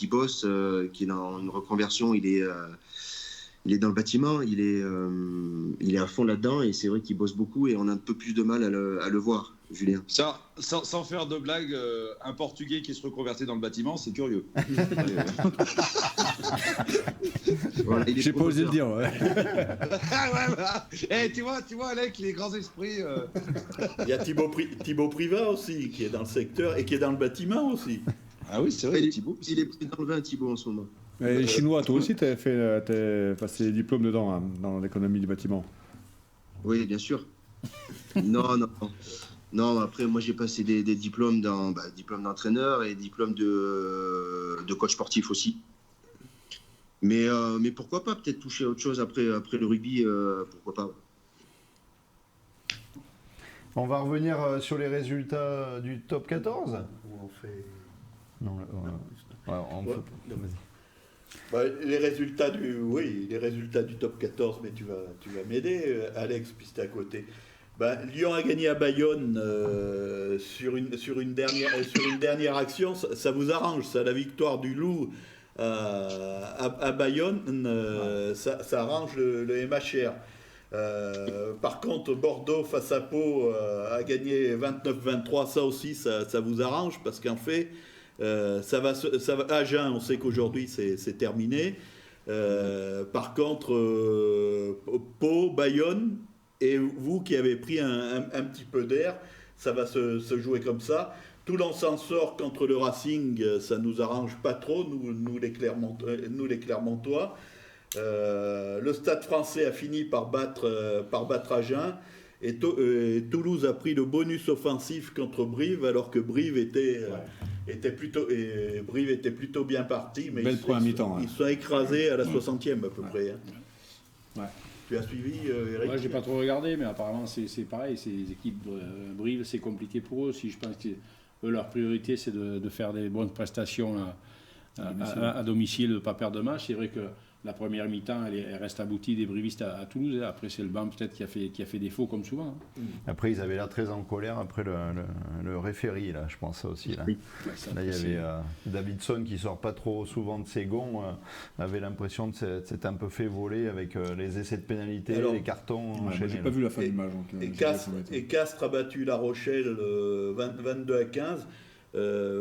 bosse, qui est dans une reconversion. Il est dans le bâtiment, il est à fond là-dedans, et c'est vrai qu'il bosse beaucoup, et on a un peu plus de mal à le voir, Julien. Sans faire de blague, un Portugais qui se reconvertit dans le bâtiment, c'est curieux. Voilà, j'ai pas osé le dire. Ouais. Tu vois, Alec, les grands esprits. Il y a Thibaut Privat aussi, qui est dans le secteur et qui est dans le bâtiment aussi. Ah oui, c'est vrai, Thibaut. Il est pris dans le vin, Thibaut, en ce moment. Les Chinois, toi aussi, t'as passé des diplômes dedans, hein, dans l'économie du bâtiment. Oui, bien sûr. Non, après, moi, j'ai passé des diplômes diplôme d'entraîneur et diplôme de coach sportif aussi. Mais pourquoi pas peut-être toucher à autre chose après le rugby, pourquoi pas. On va revenir sur les résultats du top 14 ? Ou on fait... Non, vas-y. Les résultats du top 14, mais tu vas m'aider, Alex, puisque t'es à côté. Lyon a gagné à Bayonne sur une dernière action. Ça vous arrange, ça, la victoire du Loup à Bayonne, ça arrange le MHR. Par contre, Bordeaux face à Pau a gagné 29-23. Ça aussi, ça vous arrange parce qu'en fait, ça va Agen, on sait qu'aujourd'hui c'est terminé. Par contre, Pau, Bayonne et vous qui avez pris un petit peu d'air, ça va se jouer comme ça. Toulon s'en sort contre le Racing, ça nous arrange pas trop, nous les Clermontois. Le Stade Français a fini par battre Agen. Et Toulouse a pris le bonus offensif contre Brive, alors que Brive était plutôt bien parti, mais ils sont écrasés à la 60e à peu près. Hein. Ouais. Tu as suivi, Eric? Moi, j'ai pas trop regardé, mais apparemment c'est pareil. Ces équipes Brive, c'est compliqué pour eux aussi. Je pense que leur priorité, c'est de faire des bonnes prestations à domicile, de ne pas perdre de match. C'est vrai que la première mi-temps, elle reste aboutie des brivistes à Toulouse. Après, c'est le banc peut-être qui a fait défaut comme souvent. Hein. Après, ils avaient l'air très en colère après le référé, là, je pense ça aussi. Là, oui. Là il y avait Davidson qui sort pas trop souvent de ses gonds, avait l'impression de s'être un peu fait voler avec les essais de pénalité, les cartons enchaînés. J'ai pas vu la fin du match. Et Castres a battu La Rochelle 22-15.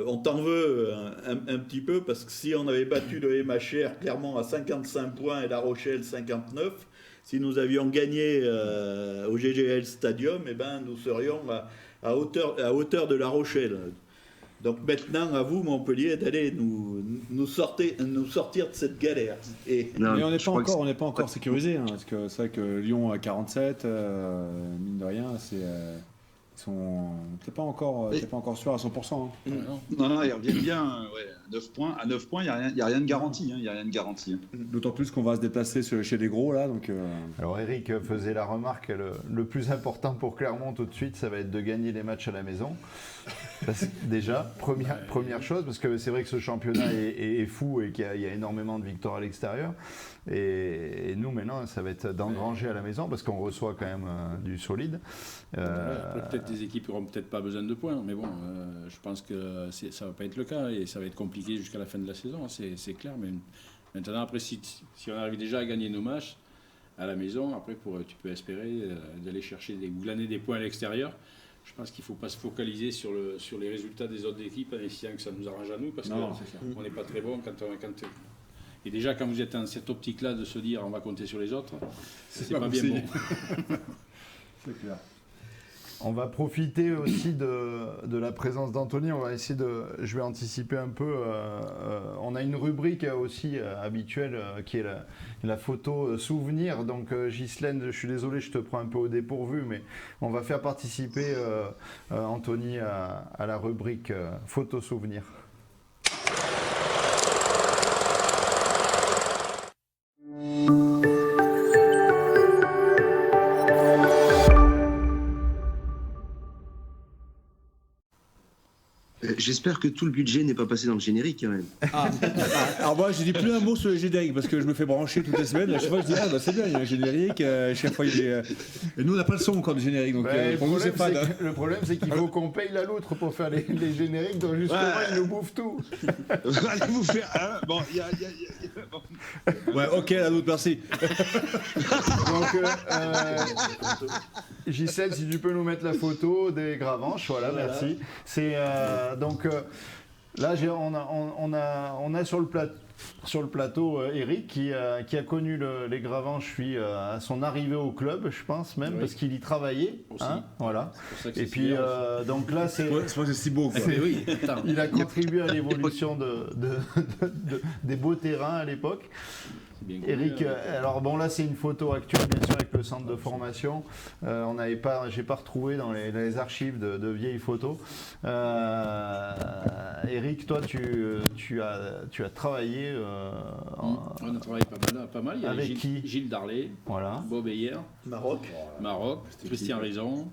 On t'en veut un petit peu parce que si on avait battu le MHR clairement à 55 points et La Rochelle 59, si nous avions gagné au GGL Stadium, nous serions à hauteur de La Rochelle. Donc maintenant, à vous, Montpellier, d'aller nous sortir de cette galère. Mais on n'est pas encore sécurisé, hein, parce que c'est vrai que Lyon a 47, mine de rien, t'es pas encore sûr à 100%. Hein. Non, ils reviennent bien. À 9 points, il n'y a rien de garanti. D'autant plus qu'on va se déplacer chez les gros, là. Donc, Alors, Eric faisait la remarque, le plus important pour Clermont tout de suite, ça va être de gagner les matchs à la maison. Déjà, première chose, parce que c'est vrai que ce championnat est fou et qu'il y a énormément de victoires à l'extérieur. Et nous, maintenant, ça va être d'engranger à la maison parce qu'on reçoit quand même du solide. Peut-être des équipes n'auront peut-être pas besoin de points, mais bon, je pense que ça ne va pas être le cas et ça va être compliqué. compliqué jusqu'à la fin de la saison, hein, c'est clair. Mais maintenant, après, si on arrive déjà à gagner nos matchs à la maison, après, tu peux espérer d'aller chercher ou glaner des points à l'extérieur. Je pense qu'il ne faut pas se focaliser sur les résultats des autres équipes en essayant que ça nous arrange à nous, parce qu'on n'est pas très bon et déjà, quand vous êtes dans cette optique-là de se dire on va compter sur les autres, c'est pas bien bon. C'est clair. On va profiter aussi de la présence d'Anthony. On va essayer je vais anticiper un peu. On a une rubrique aussi habituelle qui est la photo souvenir. Donc Ghislaine, je suis désolé, je te prends un peu au dépourvu, mais on va faire participer Anthony à la rubrique photo souvenir. J'espère que tout le budget n'est pas passé dans le générique quand même. Alors moi, je dis plus un mot sur le générique parce que je me fais brancher toutes les semaines. À chaque fois, je dis c'est bien, il y a un générique. Chaque fois, et nous, on n'a pas le son encore du générique, donc pour nous, c'est pas. Le problème, c'est qu'il faut qu'on paye la loutre pour faire les génériques, donc justement, ils nous bouffent tout. Allez vous faire. Bon, il y a. Bon. Ouais, ok, la loutre, merci. Donc, Gisèle, si tu peux nous mettre la photo des Gravenches, voilà. Merci. C'est donc là, on a sur le plateau Eric qui a connu les Gravenches à son arrivée au club, je pense même, parce qu'il y travaillait. Hein, voilà. Et puis donc là, c'est pas que c'est si beau. Quoi. Il a contribué à l'évolution des beaux terrains à l'époque. Eric, alors bon là c'est une photo actuelle bien sûr avec le centre de formation. J'ai pas retrouvé dans les archives de vieilles photos. Eric, toi tu as travaillé. On a travaillé pas mal. Il y a avec Gilles Darlet, voilà. Bob Eyer, Maroc, Christian Raison.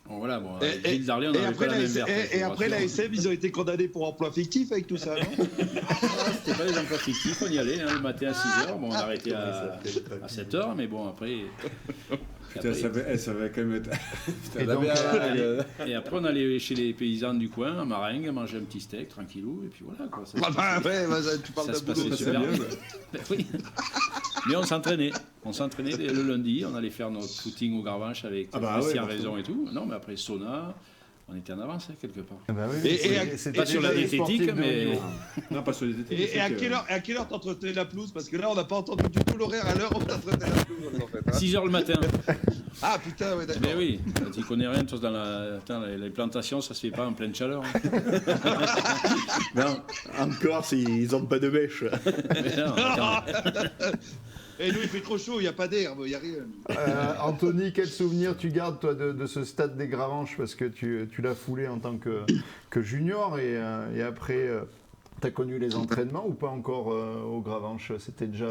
Bon, voilà, Gilles Darlet, on avait pas la même version. Et après l'ASM, ils ont été condamnés pour emploi fictif avec tout ça, non? C'était pas des emplois fictifs, on y allait le matin à 6h, bon, on arrêtait à 7h, mais bon, après... Putain, ça va quand même être... Et après, on allait chez les paysans du coin, à Marengue, manger un petit steak, tranquillou, et puis voilà, quoi. Tu parles d'un boulot, super bien. Oui. Mais on s'entraînait le lundi, on allait faire notre footing au Gravenches avec Christian Raison et tout. Non, mais après sauna, on était en avance quelque part. Pas sur la diététique, mais... Non, pas sur la diététique. Et à quelle heure t'entretenais la pelouse? Parce que là, on n'a pas entendu du tout l'horaire à l'heure où t'entretenais la pelouse, en fait. 6h le matin. Ah putain, ouais, d'accord. Mais oui, tu connais rien, toi, les plantations, ça se fait pas en pleine chaleur. Non, en Corse, ils n'ont pas de bêche. Et nous, il fait trop chaud, il n'y a pas d'herbe, il n'y a rien. Anthony, quel souvenir tu gardes toi de ce stade des Gravenches, parce que tu l'as foulé en tant que junior et après tu as connu les entraînements ou pas encore aux Gravenches? C'était déjà...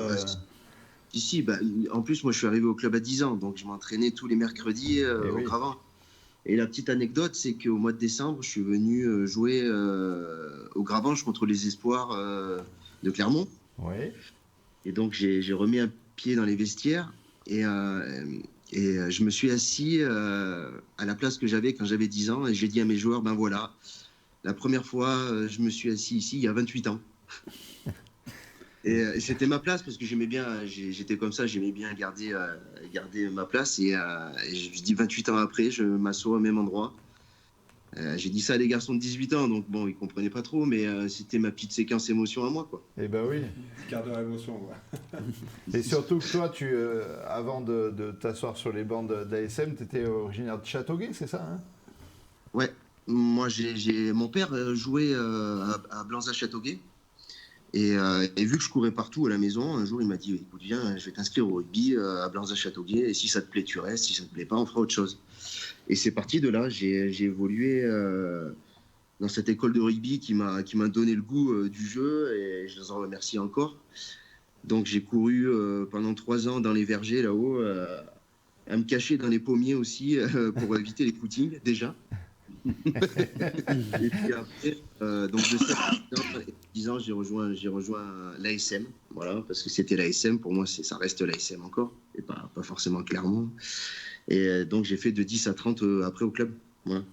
Ici, en plus, moi je suis arrivé au club à 10 ans, donc je m'entraînais tous les mercredis au Gravenches. Et la petite anecdote, c'est qu'au mois de décembre, je suis venu jouer au Gravenches contre les Espoirs de Clermont. Oui. Et donc j'ai remis un pied dans les vestiaires et je me suis assis à la place que j'avais quand j'avais 10 ans et j'ai dit à mes joueurs, ben voilà, la première fois je me suis assis ici il y a 28 ans. Et c'était ma place parce que j'aimais bien, j'étais comme ça, j'aimais bien garder ma place et je dis 28 ans après, je m'assois au même endroit. J'ai dit ça à des garçons de 18 ans, donc bon, ils comprenaient pas trop, mais c'était ma petite séquence émotion à moi, quoi. Eh ben oui. Quart d'heure émotion, quoi. Et surtout que toi, avant de t'asseoir sur les bancs d'ASM, tu étais originaire de Châteauguay, c'est ça, hein? Ouais. Moi, mon père jouait à Blanza-Châteauguay. Et vu que je courais partout à la maison, un jour, il m'a dit, écoute, viens, je vais t'inscrire au rugby à Blanza-Châteauguay, et si ça te plaît, tu restes, si ça te plaît pas, on fera autre chose. Et c'est parti de là, j'ai évolué dans cette école de rugby qui m'a donné le goût du jeu, et je les en remercie encore. Donc j'ai couru pendant 3 ans dans les vergers là-haut, à me cacher dans les pommiers aussi, pour éviter les footings, déjà. Et puis après, donc de 10 ans, j'ai rejoint l'ASM, voilà, parce que c'était l'ASM, pour moi ça reste l'ASM encore, et pas forcément Clermont. Et donc j'ai fait de 10 à 30 après au club. Voilà.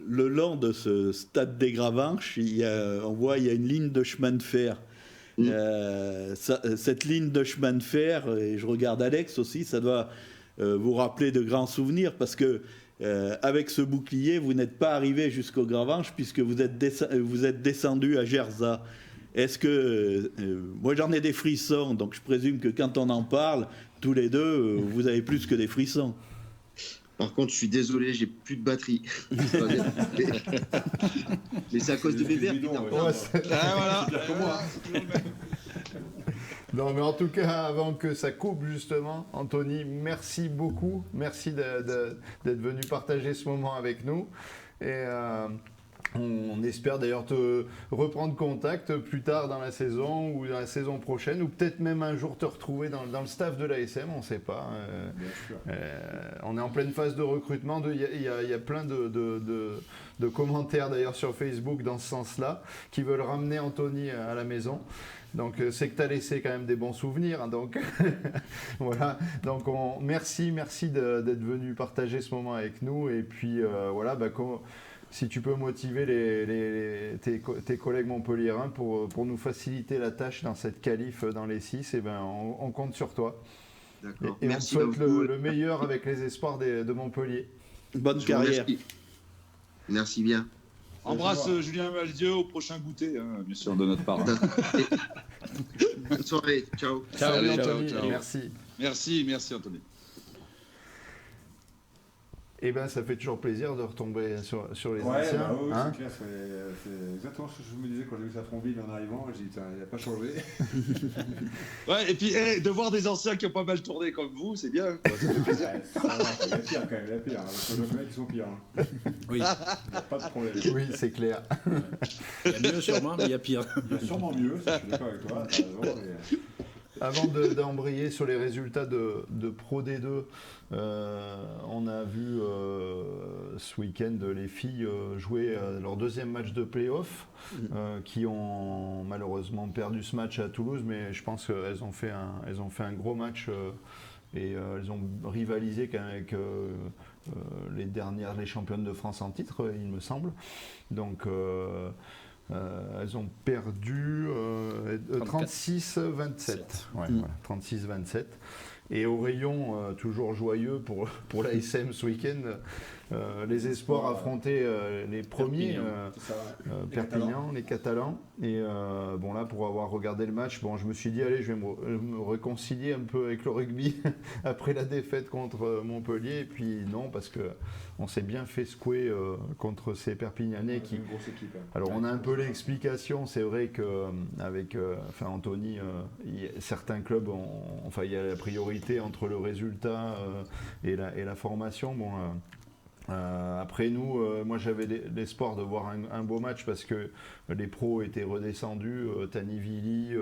le long de ce stade des Gravanches, on voit il y a une ligne de chemin de fer. Cette ligne de chemin de fer, et je regarde Alex aussi, ça doit vous rappeler de grands souvenirs parce que avec ce bouclier, vous n'êtes pas arrivé jusqu'au Gravanches puisque vous êtes descendu à Gerza. Est-ce que moi j'en ai des frissons, donc je présume que quand on en parle, tous les deux, vous avez plus que des frissons. Par contre, je suis désolé, j'ai plus de batterie. Mais c'est à cause de Bébert. Voilà. Non, mais en tout cas, avant que ça coupe justement, Anthony, merci beaucoup. Merci d'être venu partager ce moment avec nous. Et on espère d'ailleurs te reprendre contact plus tard dans la saison ou dans la saison prochaine, ou peut-être même un jour te retrouver dans le staff de l'ASM, on ne sait pas. On est en pleine phase de recrutement. Il y a plein de commentaires d'ailleurs sur Facebook dans ce sens-là qui veulent ramener Anthony à la maison. Donc c'est que tu as laissé quand même des bons souvenirs. Hein, donc voilà. Donc merci d'être venu partager ce moment avec nous. Et puis voilà, si tu peux motiver tes collègues montpelliérains pour nous faciliter la tâche dans cette qualif dans les 6, et on compte sur toi. D'accord. Et merci on souhaite le meilleur avec les espoirs de Montpellier. Bonne carrière. Merci bien. Embrasse Julien Malzieu au prochain goûter, hein, bien sûr, de notre part. Bonne soirée. Ciao. Salut Anthony. Ciao. Merci Anthony. Eh bien, ça fait toujours plaisir de retomber sur les anciens. Bah oui, hein, c'est clair, c'est exactement ce que je me disais quand j'ai vu sa Frontville en arrivant. J'ai dit, il n'a pas changé. Ouais, et puis de voir des anciens qui ont pas mal tourné comme vous, c'est bien. Ça fait plaisir. Il y a pire quand même, il y a pire. Parce que les mecs, ils sont pires. Hein. Oui. Il n'y a pas de problème. Oui, c'est clair. Il y a mieux sûrement, mais il y a pire. Il y a sûrement mieux, ça, je suis d'accord avec toi. T'as raison, mais... Avant d'embrayer sur les résultats de Pro D2, on a vu ce week-end les filles jouer leur deuxième match de play-off, qui ont malheureusement perdu ce match à Toulouse, mais je pense qu'elles ont fait un gros match et elles ont rivalisé avec les championnes de France en titre, il me semble. Donc elles ont perdu 36-27. Ouais, voilà, 36-27. Et au rayon, toujours joyeux pour l'ASM ce week-end, les espoirs affrontaient les premiers, Perpignan, les Catalans. Et bon, là, pour avoir regardé le match, je me suis dit, allez, je vais me réconcilier un peu avec le rugby après la défaite contre Montpellier. Et puis non, parce qu'on s'est bien fait secouer contre ces Perpignanais qui... une grosse équipe, hein. Alors on a un peu l'explication, c'est vrai qu'avec Anthony, certains clubs il y a la priorité entre le résultat et la formation. Bon, après nous, moi j'avais l'espoir de voir un beau match parce que les pros étaient redescendus, Tanivili,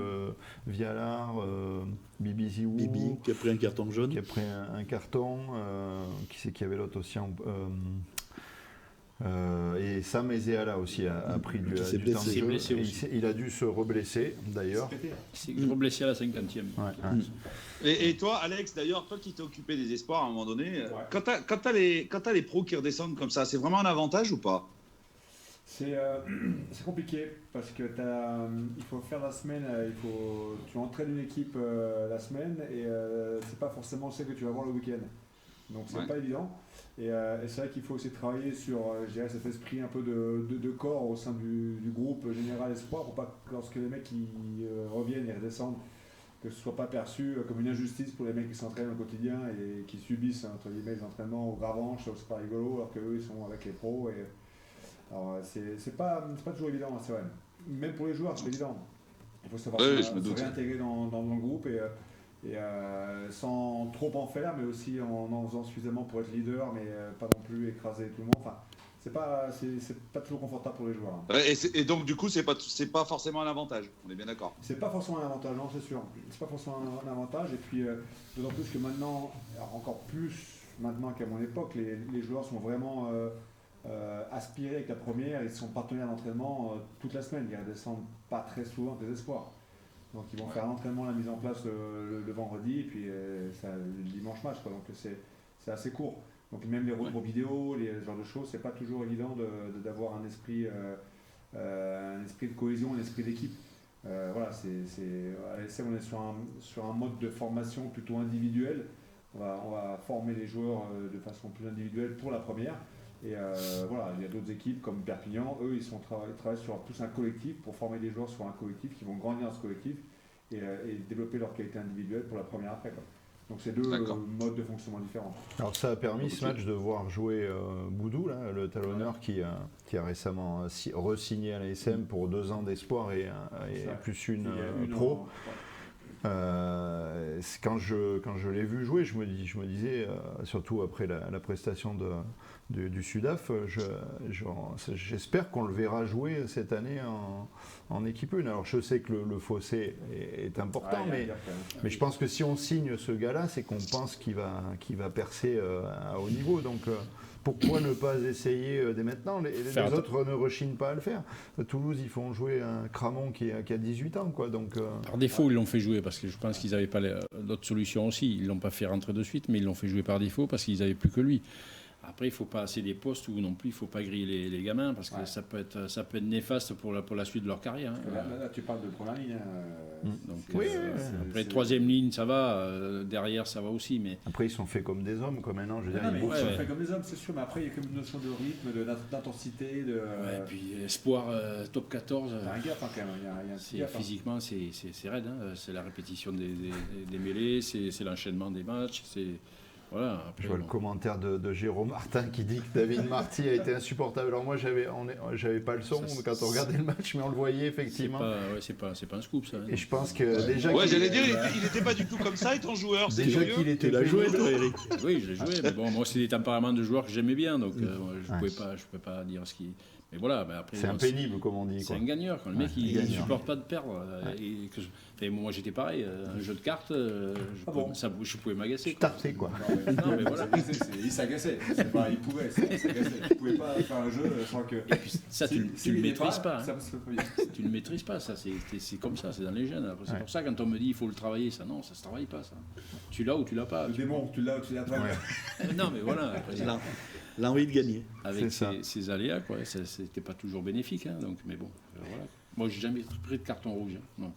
Vialard, Bibi Ziou, Bibi qui a pris un carton jaune. Qui a pris un carton, qui c'est qu'il y avait l'autre aussi et Sam Ezeala aussi a pris du temps de jeu. Il a dû se reblesser d'ailleurs. Il s'est reblessé à la 50e. Ouais. Et toi, Alex, d'ailleurs, toi qui t'es occupé des espoirs à un moment donné, quand t'as les pros qui redescendent comme ça, c'est vraiment un avantage ou pas? C'est compliqué parce que il faut faire la semaine, tu entraînes une équipe la semaine et c'est pas forcément ce que tu vas voir le week-end. Donc c'est pas évident. Et c'est vrai qu'il faut aussi travailler sur cet esprit un peu de corps au sein du groupe général espoir pour pas que lorsque les mecs reviennent et redescendent, que ce soit pas perçu comme une injustice pour les mecs qui s'entraînent au quotidien et qui subissent entre guillemets les entraînements au Gravanches, c'est pas rigolo alors qu'eux ils sont avec les pros. Alors c'est pas toujours évident, hein, c'est vrai. Même pour les joueurs c'est évident. Il faut savoir se réintégrer dans le groupe et sans trop en faire, mais aussi en faisant suffisamment pour être leader, mais pas non plus écraser tout le monde. Enfin, c'est pas toujours confortable pour les joueurs. Hein. Et donc du coup, c'est pas forcément un avantage. On est bien d'accord. C'est pas forcément un avantage, non, c'est sûr. C'est pas forcément un avantage. Et puis d'autant plus que maintenant, encore plus maintenant qu'à mon époque, les joueurs sont vraiment aspirés avec la première. Ils sont partenaires d'entraînement toute la semaine. Ils ne redescendent pas très souvent des espoirs. Donc ils vont faire l'entraînement, la mise en place le vendredi et puis le dimanche match, quoi. Donc c'est assez court. Donc même les retours vidéo, ce genre de choses, c'est pas toujours évident d'avoir un esprit de cohésion, un esprit d'équipe. Voilà, à l'ESM, on est sur un mode de formation plutôt individuel. On va former les joueurs de façon plus individuelle pour la première. Et voilà, il y a d'autres équipes comme Perpignan, eux, ils travaillent sur plus un collectif pour former des joueurs sur un collectif qui vont grandir dans ce collectif et développer leur qualité individuelle pour la première après, quoi. Donc c'est deux modes de fonctionnement différents. Alors ça a permis ce match de voir jouer Boudou, là, le talonneur qui a récemment re-signé à l'ASM pour 2 ans d'espoir et plus une pro. Quand je l'ai vu jouer, je me disais, surtout après la prestation du Sudaf, j'espère qu'on le verra jouer cette année en équipe 1. Alors je sais que le fossé est important, mais je pense que si on signe ce gars-là, c'est qu'on pense qu'il va percer à haut niveau. Donc pourquoi ne pas essayer dès maintenant? Les autres ne rechignent pas à le faire. Toulouse, ils font jouer un Cramon qui a 18 ans, quoi. Donc, par défaut, ils l'ont fait jouer parce que je pense qu'ils n'avaient pas d'autres solutions aussi. Ils ne l'ont pas fait rentrer de suite, mais ils l'ont fait jouer par défaut parce qu'ils n'avaient plus que lui. Après, il ne faut pas assez des postes où non plus il ne faut pas griller les gamins parce que ça peut être néfaste pour la suite de leur carrière. Là, tu parles de première ligne. Donc, après, troisième ligne, ça va. Derrière, ça va aussi. Mais... Après, ils sont faits comme des hommes, comme maintenant. Je veux dire, ils sont faits comme des hommes, c'est sûr. Mais après, il y a comme une notion de rythme, d'intensité. Et puis, espoir top 14. Il y a un gap quand même. Il y a un physiquement, c'est raide. C'est la répétition des mêlées, c'est l'enchaînement des matchs. Voilà, après, je vois le commentaire de Jérôme Martin qui dit que David Marty a été insupportable. Alors moi, j'avais pas le son quand on regardait le match, mais on le voyait effectivement. C'est pas un scoop, ça. Et je pense que déjà. Ouais, j'allais dire, il n'était pas du tout comme ça, étant joueur. Déjà qu'il était. Tu l'as joué, toi, Eric? Oui, je l'ai joué. Mais bon, moi, c'est des tempéraments de joueurs que j'aimais bien, donc je pouvais pas dire ce qui. Mais voilà, après, c'est impénible, comme on dit. C'est un gagneur. Quand le mec, il ne supporte pas de perdre. Moi, j'étais pareil. Un jeu de cartes, je pouvais m'agacer. Tarté, quoi. Non, mais voilà, il s'agaçait. Il pouvait s'agacer. Il ne pouvait pas faire un jeu sans que. Et puis, ça, tu ne le maîtrises pas. Tu ne le maîtrises pas. Ça, c'est comme ça, c'est dans les gènes. C'est pour ça, quand on me dit il faut le travailler, ça, non, ça ne se travaille pas. Ça. Tu l'as ou tu l'as pas. Le démon, tu l'as ou tu l'as pas. Non, mais voilà. L'envie de gagner. Avec ces aléas, quoi. C'était pas toujours bénéfique. Donc, mais bon, voilà. Moi, j'ai jamais pris de carton rouge. Donc,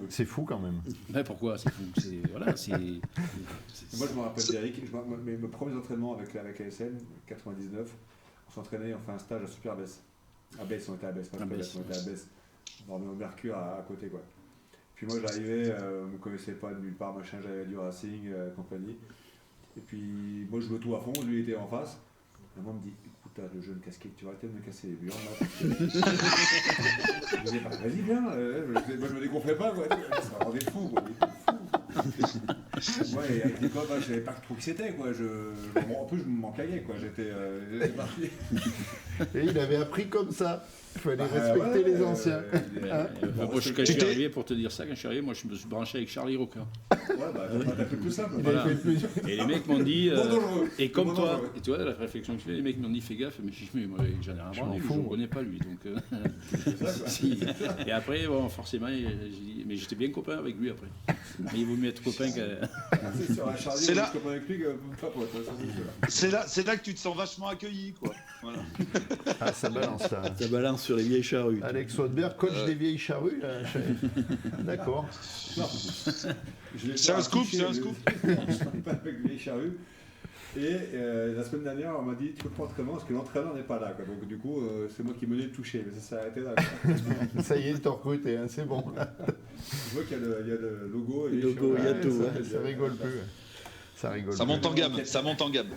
c'est fou quand même. Mais pourquoi? C'est fou. Voilà, Moi, je me rappelle d'Eric. Mes premiers entraînements avec ASM, 99, on s'entraînait, on fait un stage à Superbès. À Besse, on était à Besse, pas Superbès, on était à Besse. Dans le Mercure à côté, quoi. Puis moi, j'arrivais, on me connaissait pas de nulle part, machin, j'avais du Racing, compagnie. Et puis, moi, je jouais tout à fond, lui, il était en face. Et moi, il me dit, écoute, t'as le jeune casquette, tu vas arrêter de me casser les burnes, là. Je dis, vas-y, viens. Moi, je me dégonflais pas, quoi. Ça rendait fou, quoi. Ouais, avec les copains, je savais pas trop qui c'était, quoi. En plus, je m'en caillais, quoi. J'étais parti. Et il avait appris comme ça. Il fallait respecter les anciens. Moi, quand je suis arrivé, pour te dire ça, quand je suis arrivé, moi, je me suis branché avec Charlie Roca. Ouais, t'as fait plus simple. Voilà. Et les mecs m'ont dit, et comme toi, et tu vois, la réflexion que tu fais, les mecs m'ont dit, fais gaffe, mais moi, j'en ai rien branlé, je ne connais pas lui. Donc, si. Et après, bon, forcément, mais j'étais bien copain avec lui après. Mais il vaut mieux être copain que. C'est là. C'est là que tu te sens vachement accueilli, quoi. Voilà. Ah, ça balance là. Ça balance sur les vieilles charrues. Alex Waudebert, coach des vieilles charrues. D'accord. C'est un scoop, c'est un scoop. Pas avec les vieilles charrues. Et la semaine dernière, on m'a dit tu peux pas entraînement parce que l'entraîneur n'est pas là. Quoi. Donc du coup, c'est moi qui menais le toucher. Mais ça s'est arrêté là. Ça y est, ils t'ont recruté, hein, c'est bon. Je vois qu'il y a le logo. Le logo, il y a tout. Ça rigole plus. Ça monte en gamme. Ça monte en gamme.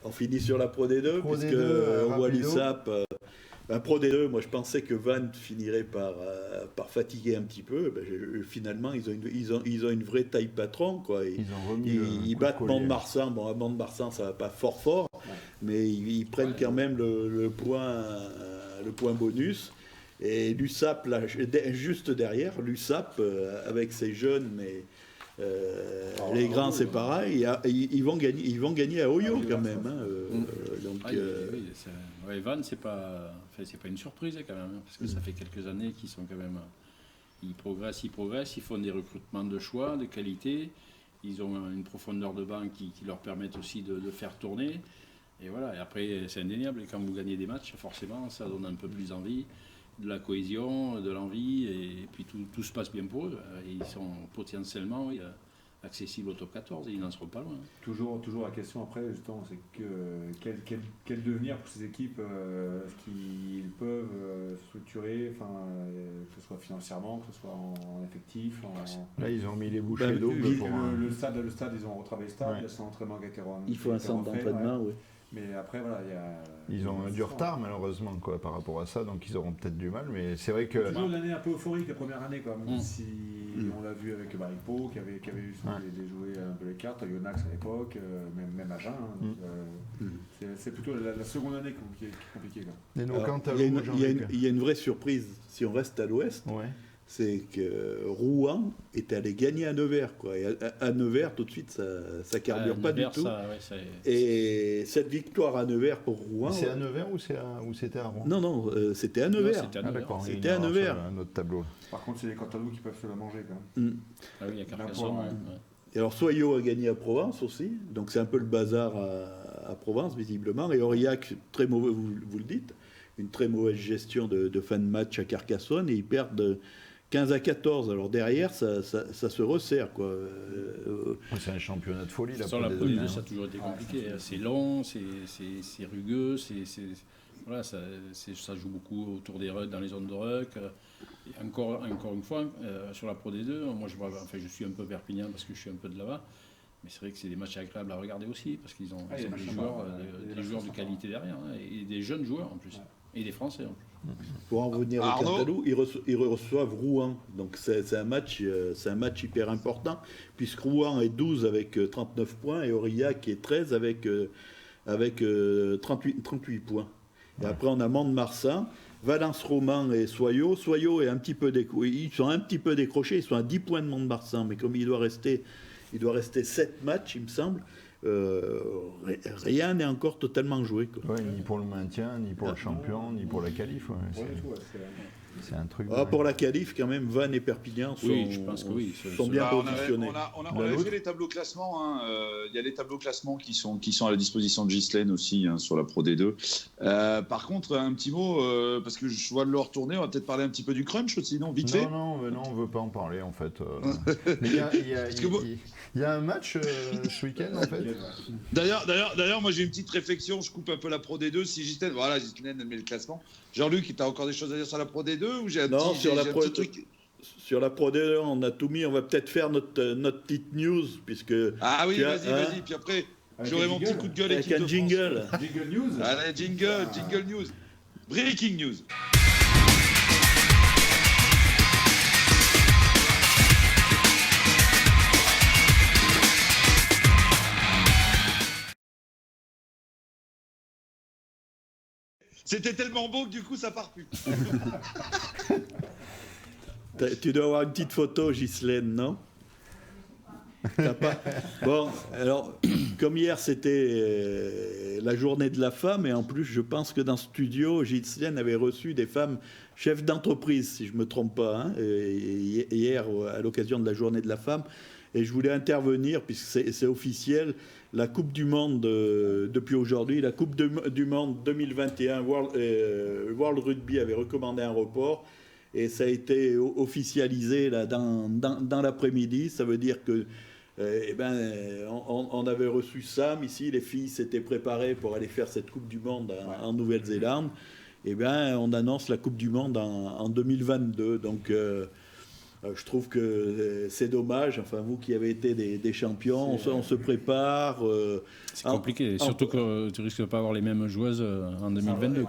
On finit sur la Pro D2, puisqu'on voit l'USAP. Pro D2, moi je pensais que Vannes finirait par fatiguer un petit peu. Finalement, ils ont une vraie taille patron. Quoi. Ils battent Mont-de-Marsan. Bon, à Mont-de-Marsan, ça va pas fort, mais ils prennent quand même le point bonus. Et l'USAP, là, juste derrière, l'USAP, avec ses jeunes, mais. Les grands, c'est pareil. Ils vont gagner à Oyo quand même. Vannes, c'est pas une surprise quand même, parce que ça fait quelques années qu'ils sont quand même. Ils progressent, ils font des recrutements de choix, de qualité. ils ont une profondeur de banc qui leur permettent aussi de faire tourner. Et voilà, et après, c'est indéniable. Et quand vous gagnez des matchs, forcément, ça donne un peu plus envie, de la cohésion, de l'envie, et puis tout se passe bien pour eux. Et ils sont potentiellement accessibles au top 14, et ils n'en seront pas loin. Toujours la question après, justement, c'est que quel devenir pour ces équipes, est-ce qu'ils peuvent structurer, que ce soit financièrement, que ce soit en effectif. Là, ils ont mis les bouchées doubles. Le stade, ils ont retravaillé le stade, il y a son entraînement qui a été il faut un centre d'entraînement, oui. Mais après, voilà, ils ont du retard, malheureusement, par rapport à ça, donc ils auront peut-être du mal, mais c'est vrai que... Toujours une année un peu euphorique, la première année, quoi. Même si on l'a vu avec Pau, qui avait eu des jouets un peu les cartes, Yonax à l'époque, même Agen. C'est plutôt la seconde année qui est compliquée, quoi. Il y a une vraie surprise, si on reste à l'ouest. Ouais. C'est que Rouen est allé gagner à Nevers, quoi. Et à Nevers, tout de suite, ça carbure pas Nevers, du tout. Et cette victoire à Nevers pour Rouen. C'est à Nevers ou c'était à Rouen? Non, c'était à Nevers. C'était à Nevers. Un autre tableau. Par contre, c'est les Cantalous qui peuvent se la manger, quand même. Ah oui, il y a Carcassonne. Et alors, Soyaux a gagné à Provence aussi. Donc, c'est un peu le bazar à Provence, visiblement. Et Aurillac, très mauvais, vous le dites, une très mauvaise gestion de fin de match à Carcassonne. Et ils perdent 15 à 14, alors derrière, ça se resserre, quoi. C'est un championnat de folie, là. Sur la Pro D2, ça a toujours été compliqué. C'est long, c'est rugueux, voilà, ça joue beaucoup autour des rucks, dans les zones de ruck. Et encore une fois, sur la Pro D2, moi je suis un peu Perpignan parce que je suis un peu de là-bas, mais c'est vrai que c'est des matchs agréables à regarder aussi, parce qu'ils ont des joueurs de qualité derrière, et des jeunes joueurs en plus, et des Français en plus. Pour en revenir au Cantalou, ils reçoivent Rouen. Donc c'est un match hyper important, puisque Rouen est 12 avec 39 points et Aurillac est 13 avec 38 points. Et après on a Mont-de-Marsan, Valence-Roman et Soyaux. Soyaux est ils sont un petit peu décrochés, ils sont à 10 points de Mont-de-Marsan, mais comme il doit rester 7 matchs, il me semble. Rien n'est encore totalement joué, quoi. Ouais, ni pour le maintien, ni pour le champion, ni pour la qualif. Ouais, c'est un truc. Pour la qualif, quand même, Vannes et Perpignan sont bien positionnés. On a fait les tableaux classements. Il y a les tableaux classements qui sont à la disposition de Ghislaine aussi, sur la Pro D2. Par contre, un petit mot, parce que je vois de le retourner, on va peut-être parler un petit peu du crunch aussi, non? Vite fait. Non, on ne veut pas en parler, en fait. Mais il y a un match ce week-end, en fait. D'ailleurs, moi j'ai une petite réflexion, je coupe un peu la Pro D2. Si Ghislaine met le classement. Jean-Luc, tu as encore des choses à dire sur la Pro D2 ou j'ai un petit truc? Sur la Pro D2, on a tout mis. On va peut-être faire notre petite news, puisque... Ah oui, vas-y. Puis après, j'aurai mon petit coup de gueule avec un jingle. Jingle news. Allez, jingle news. Breaking news. C'était tellement beau que du coup ça part plus. Tu dois avoir une petite photo, Ghislaine, non? Pas... Bon, alors, comme hier c'était la journée de la femme, et en plus je pense que dans ce studio, Ghislaine avait reçu des femmes chefs d'entreprise, si je ne me trompe pas, hier à l'occasion de la journée de la femme. Et je voulais intervenir, puisque c'est officiel, la Coupe du Monde depuis aujourd'hui, la Coupe du Monde 2021, World Rugby avait recommandé un report, et ça a été officialisé là, dans l'après-midi. Ça veut dire que on avait reçu Sam ici, les filles s'étaient préparées pour aller faire cette Coupe du Monde en Nouvelle-Zélande. On annonce la Coupe du Monde en 2022, donc... je trouve que c'est dommage. Enfin, vous qui avez été des champions, on se prépare. C'est compliqué, surtout que tu risques de ne pas avoir les mêmes joueuses en 2022.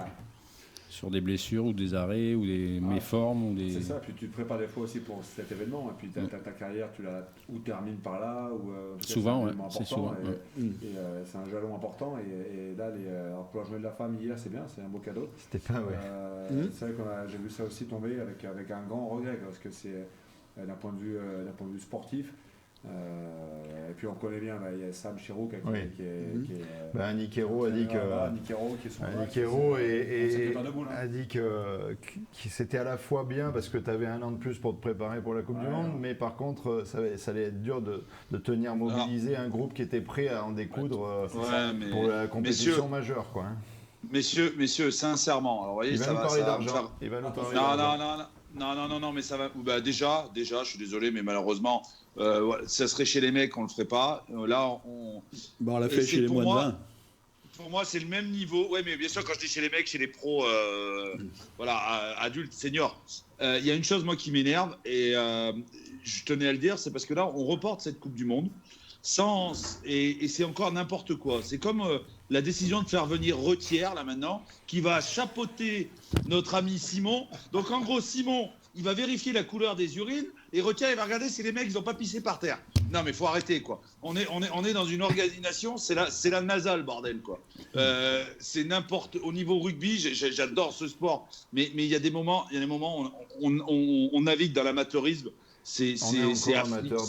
Sur des blessures ou des arrêts ou des méformes. C'est ça, puis tu te prépares des fois aussi pour cet événement. Et puis ta carrière, tu la termines par là. Souvent, c'est souvent. C'est un jalon important. Et là, pour la journée de la femme hier, c'est bien, c'est un beau cadeau. C'était pas, c'est vrai que j'ai vu ça aussi tomber avec un grand regret, parce que c'est d'un point de vue sportif. Et puis on connaît bien, il y a Sam Chiro qui est Nikero a dit que Nikero qui est son Nikero a dit que c'était à la fois bien parce que tu avais un an de plus pour te préparer pour la Coupe du Monde, mais par contre ça allait être dur de tenir mobilisé un groupe qui était prêt à en découdre pour la compétition majeure, quoi. Messieurs, sincèrement, alors, vous voyez, il va nous parler d'argent. Il va nous parler d'argent. Non, mais ça va. Bah, déjà, je suis désolé, mais malheureusement, ça serait chez les mecs, on le ferait pas. Là, on l'a fait chez les moins de 20. Pour moi, c'est le même niveau. Ouais, mais bien sûr, quand je dis chez les mecs, chez les pros, adultes, seniors, il y a une chose, moi, qui m'énerve, et je tenais à le dire, c'est parce que là, on reporte cette Coupe du Monde, et c'est encore n'importe quoi. C'est comme la décision de faire venir Retière, là, maintenant, qui va chapeauter notre ami Simon. Donc, en gros, Simon, il va vérifier la couleur des urines, et Retière, il va regarder si les mecs, ils n'ont pas pissé par terre. Non, mais faut arrêter, quoi. On est dans une organisation, c'est la NASA, le bordel, quoi. C'est n'importe. Au niveau rugby, j'adore ce sport, mais il y a des moments, où on navigue dans l'amateurisme. C'est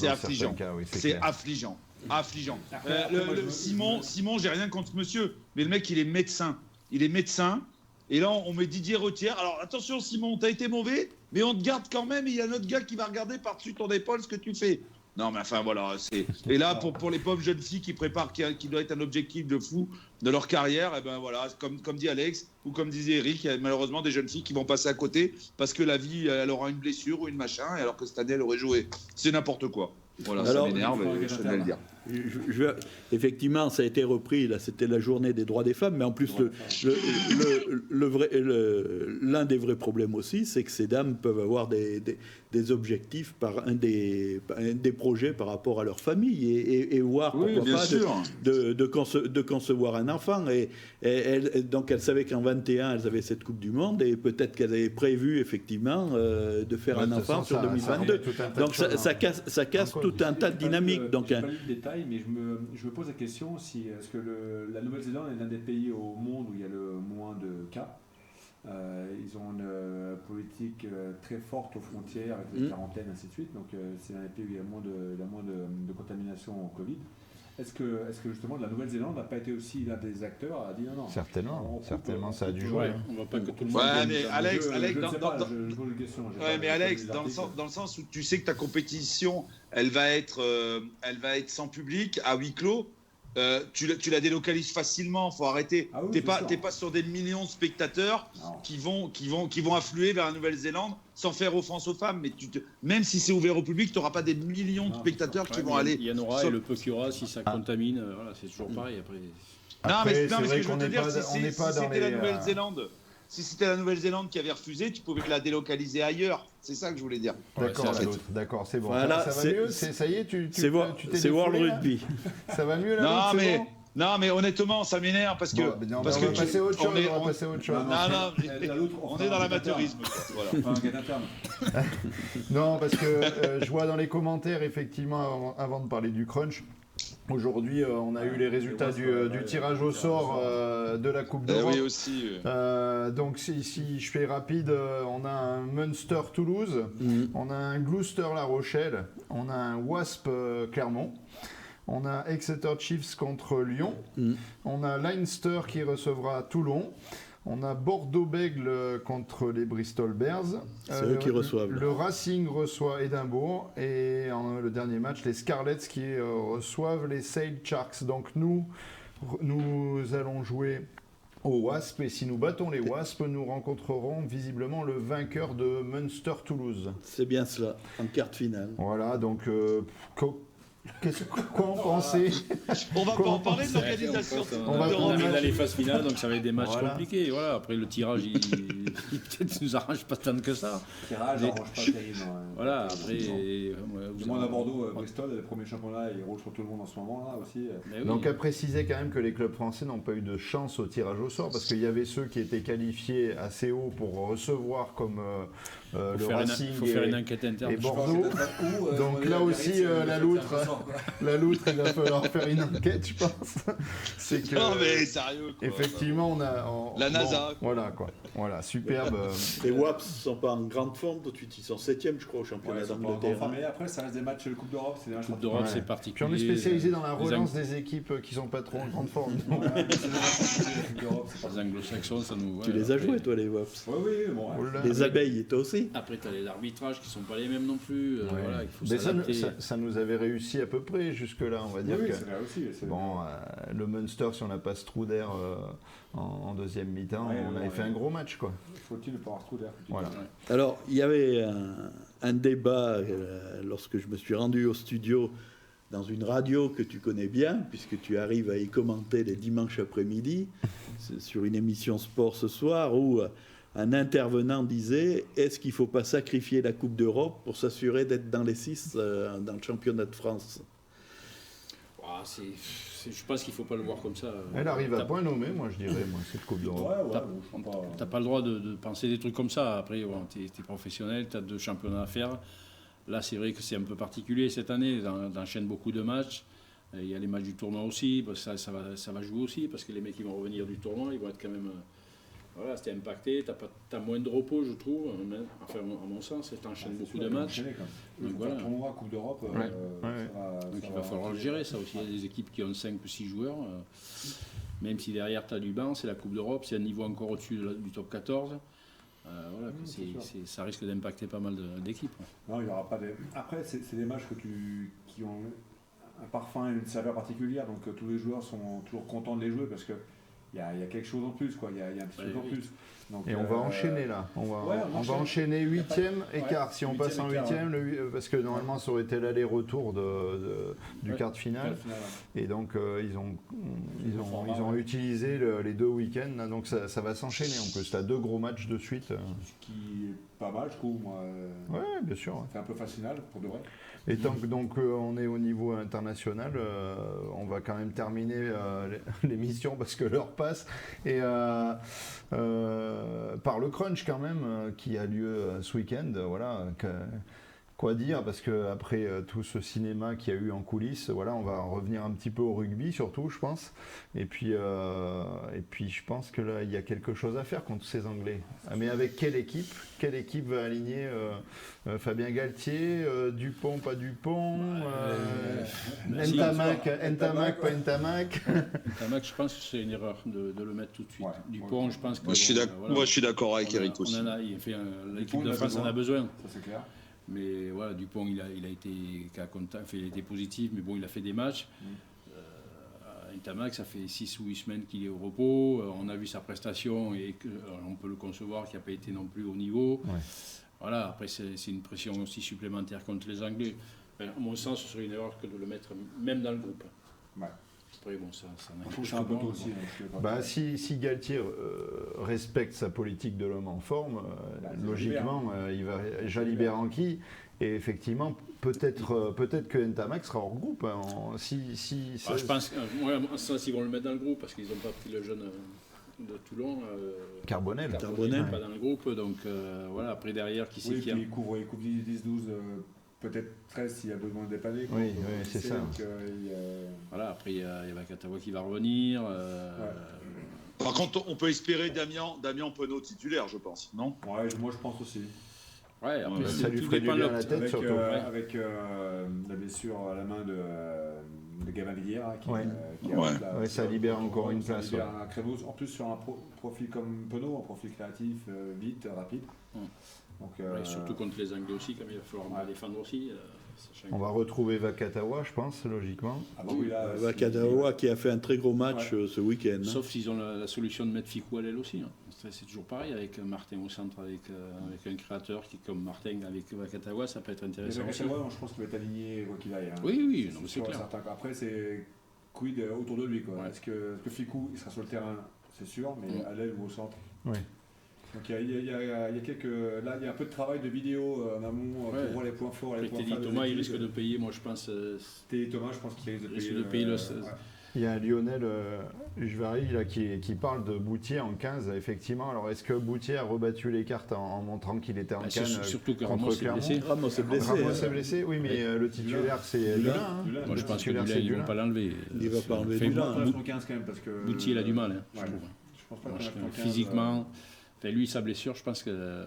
affligeant. C'est affligeant. Simon, j'ai rien contre ce monsieur, mais le mec, il est médecin. Et là, on met Didier Retière. Alors, attention, Simon, t'as été mauvais, mais on te garde quand même. Et il y a un autre gars qui va regarder par-dessus ton épaule ce que tu fais. Non, mais enfin, voilà. Et là, pour les pauvres jeunes filles qui préparent, qui doit être un objectif de fou de leur carrière, et ben voilà, comme dit Alex, ou comme disait Eric, il y a malheureusement des jeunes filles qui vont passer à côté parce que la vie, elle aura une blessure ou une machin, alors que cette année, elle aurait joué. C'est n'importe quoi. Voilà, alors, ça m'énerve, je tenais à le dire. Effectivement, ça a été repris, là, c'était la journée des droits des femmes, mais en plus, l'un des vrais problèmes aussi, c'est que ces dames peuvent avoir des objectifs par un des projets par rapport à leur famille et voir pourquoi pas de concevoir un enfant. Donc, elles savaient qu'en 21, elles avaient cette Coupe du Monde et peut-être qu'elles avaient prévu, effectivement, de faire un enfant sur 2022. Donc, ça casse tout un tas de dynamiques. Donc, je n'ai pas lu le détail, mais je me pose la question est-ce que la Nouvelle-Zélande est l'un des pays au monde où il y a le moins de cas. Ils ont une politique très forte aux frontières avec les quarantaines, ainsi de suite. Donc c'est un des pays où il y a moins de contamination au Covid. Est-ce que justement la Nouvelle-Zélande n'a pas été aussi l'un des acteurs à dire non? Certainement, ça a dû jouer. On va pas que tout le monde. Ouais, mais Alex, je pose une question. Ouais, mais Alex, dans le sens où tu sais que ta compétition, elle va être sans public, à huis clos. Tu la délocalises facilement, faut arrêter. T'es pas sur des millions de spectateurs qui vont affluer vers la Nouvelle-Zélande sans faire offense aux femmes. Mais même si c'est ouvert au public, tu n'auras pas des millions de spectateurs qui vont aller. Il y en aura et le peu qu'il y aura, si ça contamine, voilà, c'est toujours pareil après. Non, mais ce que je veux te dire, si c'était la Nouvelle-Zélande. Si c'était la Nouvelle-Zélande qui avait refusé, tu pouvais la délocaliser ailleurs. C'est ça que je voulais dire. D'accord, c'est bon. Voilà, ça va mieux. Ça y est, c'est World Rugby. Ça va mieux là. Non, mais honnêtement, ça m'énerve parce que. On va passer à autre chose. On est dans l'amateurisme. Non, parce que je vois dans les commentaires, effectivement, avant de parler du crunch. Aujourd'hui, on a eu les résultats du tirage au sort de la Coupe d'Europe. Oui, aussi. Donc, si je fais rapide, on a un Munster Toulouse, on a un Gloucester La Rochelle, on a un Wasp Clermont, on a Exeter Chiefs contre Lyon, on a Leinster qui recevra Toulon. On a Bordeaux-Bègles contre les Bristol Bears. C'est eux qui reçoivent. Le Racing reçoit Édimbourg. Et le dernier match, les Scarlets qui reçoivent les Sale Sharks. Donc nous allons jouer aux Wasps. Et si nous battons les Wasps, nous rencontrerons visiblement le vainqueur de Munster-Toulouse. C'est bien cela, en quart de finale. Voilà, donc... quoi en penser? On va pas en parler de l'organisation. On arrive dans les phases finales, donc ça va être des matchs compliqués. Voilà. Après, le tirage, il peut-être nous arrange pas tant que ça. Le tirage n'arrange pas terrible. Voilà, après. Du moins à Bordeaux, Bristol, le premier championnat, il roule sur tout le monde en ce moment-là aussi. Donc à préciser quand même que les clubs français n'ont pas eu de chance au tirage au sort, parce qu'il y avait ceux qui étaient qualifiés assez haut pour recevoir comme le Racing faire une enquête interne. Et Bordeaux. Donc là aussi, la loutre. la loutre, il va falloir faire une enquête, je pense. C'est que, non, mais sérieux, quoi. Effectivement, on a... la NASA. Bon, voilà, superbe. Les Waps sont pas en grande forme, tout de suite, ils sont 7e, je crois, au championnat d'Angleterre. Mais après, ça reste des matchs de Coupe d'Europe. C'est Coupe d'Europe, c'est particulier. Puis on est spécialisé dans la relance des équipes qui sont pas trop en grande forme. Les anglo-saxons, ça nous... Tu les as joués, toi, les Waps? Oui, bon. Les abeilles, toi aussi? Après, tu as les arbitrages qui sont pas les mêmes non plus. Voilà, il faut mais s'adapter. ça nous avait réussi à peu près jusque-là, on va dire. Oui, c'est vrai aussi. Bon, le Munster, si on n'a pas ce trou d'air en deuxième mi-temps, on avait fait un gros match, quoi. Faut-il pas avoir ce trou d'air? Voilà. Alors, il y avait un débat lorsque je me suis rendu au studio dans une radio que tu connais bien, puisque tu arrives à y commenter les dimanches après-midi, sur une émission sport ce soir, où un intervenant disait « Est-ce qu'il ne faut pas sacrifier la Coupe d'Europe pour s'assurer d'être dans les 6 dans le championnat de France ?» Je pense qu'il ne faut pas le voir comme ça. Elle arrive à point nommé, moi je dirais, cette Coupe d'Europe. T'as pas le droit de penser des trucs comme ça. Après, tu es professionnel, tu as 2 championnats à faire. Là, c'est vrai que c'est un peu particulier cette année. T'enchaînes beaucoup de matchs. Il y a les matchs du tournoi aussi. Ça va jouer aussi parce que les mecs qui vont revenir du tournoi, ils vont être quand même... Voilà, c'était impacté. T'as moins de repos, je trouve. Enfin, à mon sens, t'enchaînes beaucoup de matchs. Donc voilà. Tournoi, Coupe d'Europe, donc il va falloir le gérer, ça aussi. Il y a des équipes qui ont 5 ou 6 joueurs. Même si derrière, tu as du banc, c'est la Coupe d'Europe, c'est un niveau encore au-dessus du top 14. Voilà, ça risque d'impacter pas mal d'équipes. Non, il n'y aura pas de... Après, c'est des matchs qui ont un parfum et une saveur particulière, donc tous les joueurs sont toujours contents de les jouer parce que il y a quelque chose en plus, quoi. Il y a un petit truc en plus. Donc, et on va enchaîner là. On va enchaîner 8e et quart. Si on passe en 8e, parce que normalement ça aurait été l'aller-retour du quart de finale. Et donc ils ont utilisé les 2 week-ends. Là, donc ça va s'enchaîner en plus. Tu as 2 gros matchs de suite. Ce qui est pas mal, je trouve. Moi. Ouais, bien sûr. C'est un peu fascinant pour de vrai. Et tant que donc on est au niveau international, on va quand même terminer l'émission parce que l'heure passe et par le crunch quand même qui a lieu ce week-end. Voilà. Quoi dire, parce qu'après tout ce cinéma qu'il y a eu en coulisses, voilà, on va revenir un petit peu au rugby surtout, je pense. Et puis je pense que là, il y a quelque chose à faire contre ces Anglais. Mais avec quelle équipe va aligner Fabien Galtier, Dupont, pas Dupont, Ntamak, pas Ntamak. Ntamak, je pense que c'est une erreur de le mettre tout de suite. Dupont, je pense que... Moi, je suis d'accord avec Eric aussi. L'équipe de France en a besoin. Ça, c'est clair. Mais voilà, Dupont, il a été positif, mais bon, il a fait des matchs. Ntamak, ça fait 6 ou 8 semaines qu'il est au repos. On a vu sa prestation et on peut le concevoir qu'il n'a pas été non plus au niveau. Ouais. Voilà, après, c'est une pression aussi supplémentaire contre les Anglais. À mon sens, ce serait une erreur que de le mettre même dans le groupe. Ouais. Après, bon, ça c'est un peu tôt aussi. Si Galtier respecte sa politique de l'homme en forme, logiquement, il va Jalibert en qui. Et effectivement, peut-être que Ntamak sera hors groupe. Je pense qu'ils vont le mettre dans le groupe parce qu'ils n'ont pas pris le jeune de Toulon. Carbonel. Pas dans le groupe. Donc voilà, après derrière, qui c'est qui a... Il couvre 10-12. Peut-être 13 s'il y a besoin de dépanner. Oui, c'est ça. Voilà, après il y a Vakatawa qui va revenir. Par contre, on peut espérer Damien Penaud titulaire, je pense, non? Ouais, moi je pense aussi. Ouais, après, ça lui ferait du bien à la tête, surtout. Avec la blessure à la main de Gavin Villière. Ça libère encore une place. Ça libère un créneau, en plus sur un profil comme Penaud, un profil créatif, vite, rapide. Donc, surtout contre les Anglais aussi, comme il va falloir défendre aussi. On va retrouver Vakatawa, je pense, logiquement. Vakatawa qui a fait un très gros match ce week-end. Sauf s'ils ont la solution de mettre Ficou à l'aile aussi. C'est toujours pareil avec Martin au centre, avec un créateur qui, comme Martin avec Vakatawa, ça peut être intéressant. Vakatawa, je pense qu'il va être aligné quoi qu'il aille. Oui, c'est clair. Après, c'est quid autour de lui. Est-ce que Ficou il sera sur le terrain, c'est sûr, mais à l'aile ou au centre. Oui. Donc il y a un peu de travail de vidéo en amont pour voir les points forts, les points faibles. Thomas, il risque de payer, moi je pense. Thomas, je pense qu'il risque de payer. Il y a Lionel Jvari là, qui parle de Boutier en 15, effectivement. Alors, est-ce que Boutier a rebattu les cartes en montrant qu'il était en canne surtout que contre Clermont? Ramos est blessé. Ramos est blessé, oui, mais le titulaire, c'est Dulin. Moi, je pense que Dulin, ils ne vont pas l'enlever. Il ne va pas enlever Dulin. Dulin. 15 quand même, parce que... Boutier, il a du mal, je trouve. Je pense pas que physiquement, lui, sa blessure, je pense que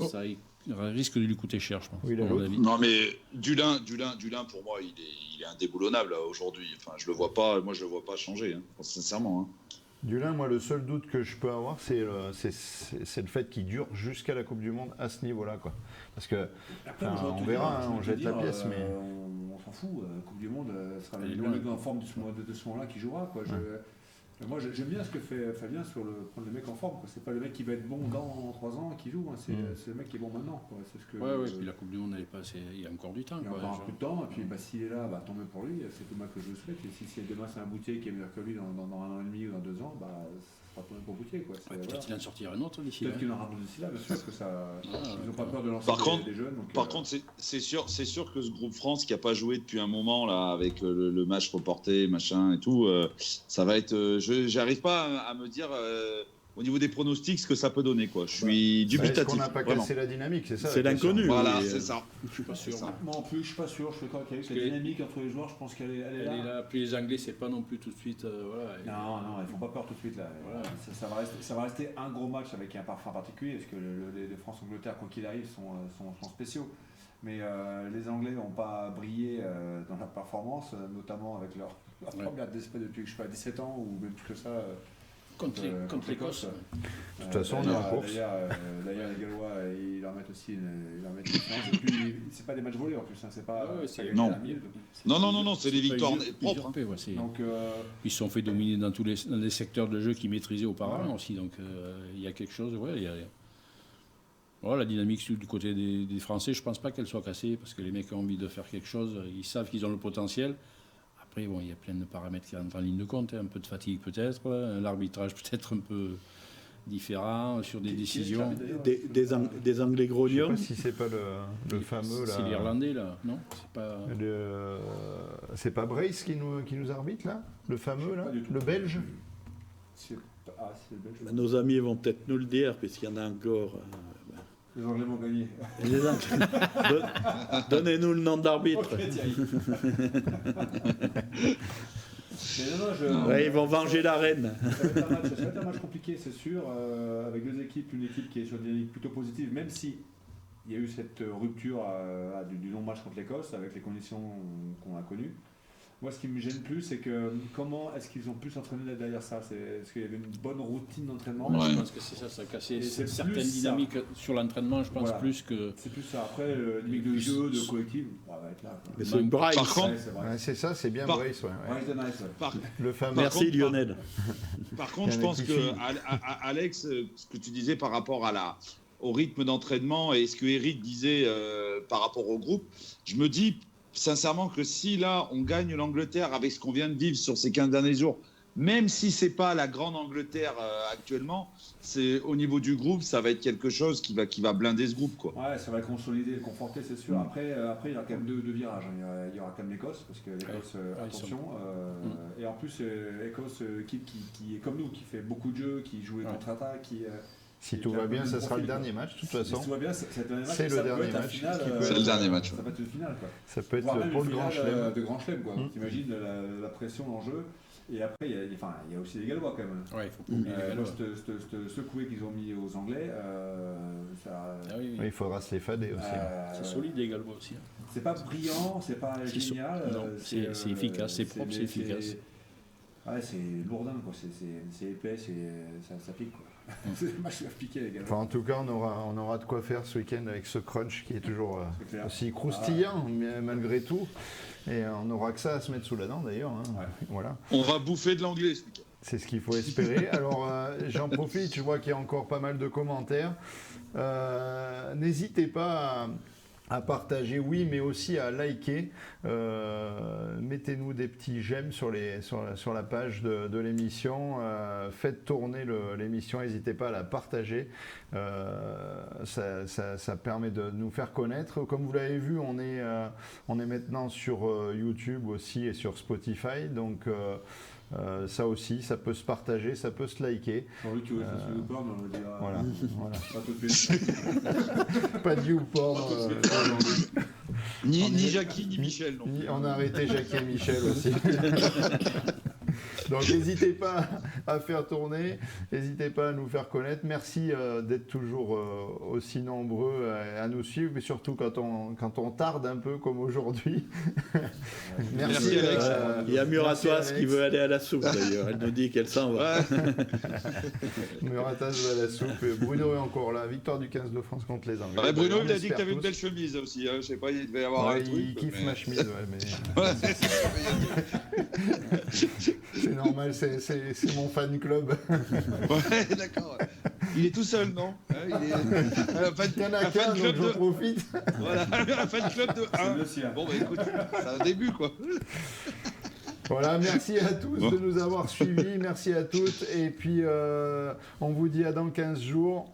ça risque de lui coûter cher, je pense. Oui, non, mais Dulin, pour moi, il est indéboulonnable aujourd'hui. Enfin, je le vois pas changer, sincèrement. Dulin, moi, le seul doute que je peux avoir, c'est le fait qu'il dure jusqu'à la Coupe du Monde à ce niveau-là, quoi. Parce que on verra, on jette la pièce, mais on s'en fout. Coupe du Monde, ce sera le mec en forme de ce moment-là qui jouera, quoi. Moi, j'aime bien ce que fait Fabien sur prendre le mec en forme. C'est pas le mec qui va être bon dans 3 ans qui joue, c'est le mec qui est bon maintenant. Quoi. C'est ce que, puis la Coupe du Monde, il y a encore du temps. Il y a encore un peu de temps, et puis s'il est là, tant mieux pour lui, c'est tout mal que je le souhaite. Et si demain c'est un Boutier qui est meilleur que lui dans 1 an et demi ou dans 2 ans, ce sera tout même pour Boutier. Peut-être qu'il en sortira un autre d'ici là. Peut-être qu'il en aura un autre d'ici là, bien sûr que ça. Ils n'ont pas peur de lancer des jeunes. Par contre, c'est sûr que ce groupe France qui n'a pas joué depuis un moment là, avec le match reporté, machin et tout, ça va être. J'arrive pas à me dire au niveau des pronostics ce que ça peut donner, quoi. Je suis dubitatif. Est-ce qu'on n'a pas cassé la dynamique, c'est ça? C'est l'inconnu. Voilà, c'est ça. Je suis pas sûr. Moi en plus, je suis pas sûr. Je suis d'accord avec la dynamique entre les joueurs. Je pense qu'elle est là. Puis les Anglais, c'est pas non plus tout de suite. Non, ils font pas peur tout de suite là. Voilà. Ça va rester un gros match avec un parfum particulier, parce que les France-Angleterre, quoi qu'il arrive, sont spéciaux. Mais les Anglais n'ont pas brillé dans leur performance, notamment avec leur première d'esprit depuis que je sais pas 17 ans ou même plus que ça. Contre l'Écosse. De toute façon, on est en course. D'ailleurs, les Gallois, ils leur mettent aussi une chance. Et puis, c'est pas des matchs volés en plus. C'est pas. Non, c'est des victoires propres. Donc, ils se sont fait dominer dans les secteurs de jeu qu'ils maîtrisaient auparavant aussi. Donc, il y a quelque chose. La dynamique du côté des Français, je pense pas qu'elle soit cassée parce que les mecs ont envie de faire quelque chose. Ils savent qu'ils ont le potentiel. Après, il y a plein de paramètres qui rentrent en ligne de compte. Un peu de fatigue peut-être, l'arbitrage peut-être un peu différent sur des décisions. Des Anglais grognons. Je ne sais pas si c'est pas le fameux là. C'est l'Irlandais là, non? C'est pas Brace qui nous arbitre là? Le fameux là? Le Belge? C'est le Belge. Nos amis vont peut-être nous le dire, puisqu'il y en a encore. Les Anglais vont gagner. Donnez-nous le nom d'arbitre. Ils vont venger la reine. Ça va être un match compliqué, c'est sûr, avec 2 équipes, une équipe qui est sur une dynamique plutôt positive, même si il y a eu cette rupture du long match contre l'Écosse, avec les conditions qu'on a connues. Moi, ce qui me gêne plus, c'est que comment est-ce qu'ils ont pu s'entraîner derrière ça? Est-ce qu'il y avait une bonne routine d'entraînement? Je pense que c'est ça a cassé certaines dynamiques sur l'entraînement, je pense, plus que... C'est plus ça. Après, dynamique de jeu, de collectif, on va être là. Mais c'est Bryce. Par contre, c'est ça, c'est bien Bryce. Le fameux. Merci Lionel. Par contre, je pense que, Alex, ce que tu disais par rapport au rythme d'entraînement et ce que Eric disait par rapport au groupe, je me dis sincèrement que si là on gagne l'Angleterre avec ce qu'on vient de vivre sur ces 15 derniers jours, même si c'est pas la grande Angleterre actuellement, c'est au niveau du groupe, ça va être quelque chose qui va blinder ce groupe, quoi. Ouais, ça va consolider, le conforter, c'est sûr. Après, il y aura quand même 2 virages. Il y aura quand même l'Écosse, parce que l'Écosse, attention. Et en plus, l'Écosse, équipe qui est comme nous, qui fait beaucoup de jeux, qui joue les contre-attaques, Si tout va bien, ça sera le dernier match, de toute façon. Si tout va bien, c'est le dernier match. C'est le dernier match. Ça va être le final, quoi. Ça peut être pour le grand chelem. De grand chelem, quoi. T'imagines la pression, l'enjeu. Et après, il y a aussi les Gallois, quand même. Ouais, il faut pas oublier les Gallois. Ce secoué qu'ils ont mis aux Anglais, il faudra se les fader aussi. C'est solide, les Gallois aussi. C'est pas brillant, c'est pas génial. Non, c'est efficace, c'est propre, c'est efficace. Ouais, c'est lourdin, quoi. C'est épais, ça pique, quoi. C'est le match qui va piquer, les gars. Enfin, en tout cas, on aura de quoi faire ce week-end avec ce crunch qui est toujours aussi croustillant, mais malgré tout. Et on n'aura que ça à se mettre sous la dent, d'ailleurs. Voilà. On va bouffer de l'anglais ce week-end. C'est ce qu'il faut espérer. Alors, j'en profite, je vois qu'il y a encore pas mal de commentaires. N'hésitez pas à partager, oui, mais aussi à liker. Mettez-nous des petits j'aime sur la page de l'émission. Faites tourner l'émission, n'hésitez pas à la partager. Ça permet de nous faire connaître. Comme vous l'avez vu, on est maintenant sur YouTube aussi et sur Spotify. Donc ça aussi, ça peut se partager, ça peut se liker. Oui, tu veux faire du YouPorn, on va dire. Voilà. Pas tout de suite. Pas de YouPorn. Ni Jackie, ni Michel. Non. On a arrêté Jackie et Michel aussi. Donc n'hésitez pas à faire tourner, n'hésitez pas à nous faire connaître. Merci d'être toujours aussi nombreux à nous suivre, mais surtout quand on tarde un peu comme aujourd'hui. Merci Alex. Il y a Muratas qui veut aller à la soupe d'ailleurs, elle nous dit qu'elle s'en va. Muratas va à la soupe. Bruno est encore là, victoire du 15 de France contre les Anglais. Ouais, Bruno, il a dit que tu avais une belle chemise aussi. Hein. Je sais pas, il devait y avoir un truc. Il kiffe ma chemise, mais... Ouais, c'est normal, c'est mon fan club. Ouais, d'accord. Il est tout seul, non? Il est un fan club de... profite. Voilà, un fan club de 1. Bon, bah écoute, c'est un début, quoi. Voilà, merci à tous de nous avoir suivis, merci à toutes, et puis on vous dit à dans 15 jours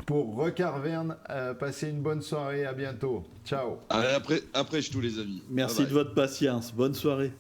pour Recarverne. Passez une bonne soirée, à bientôt. Ciao. Allez, après je tous les amis. Merci de votre patience, bonne soirée.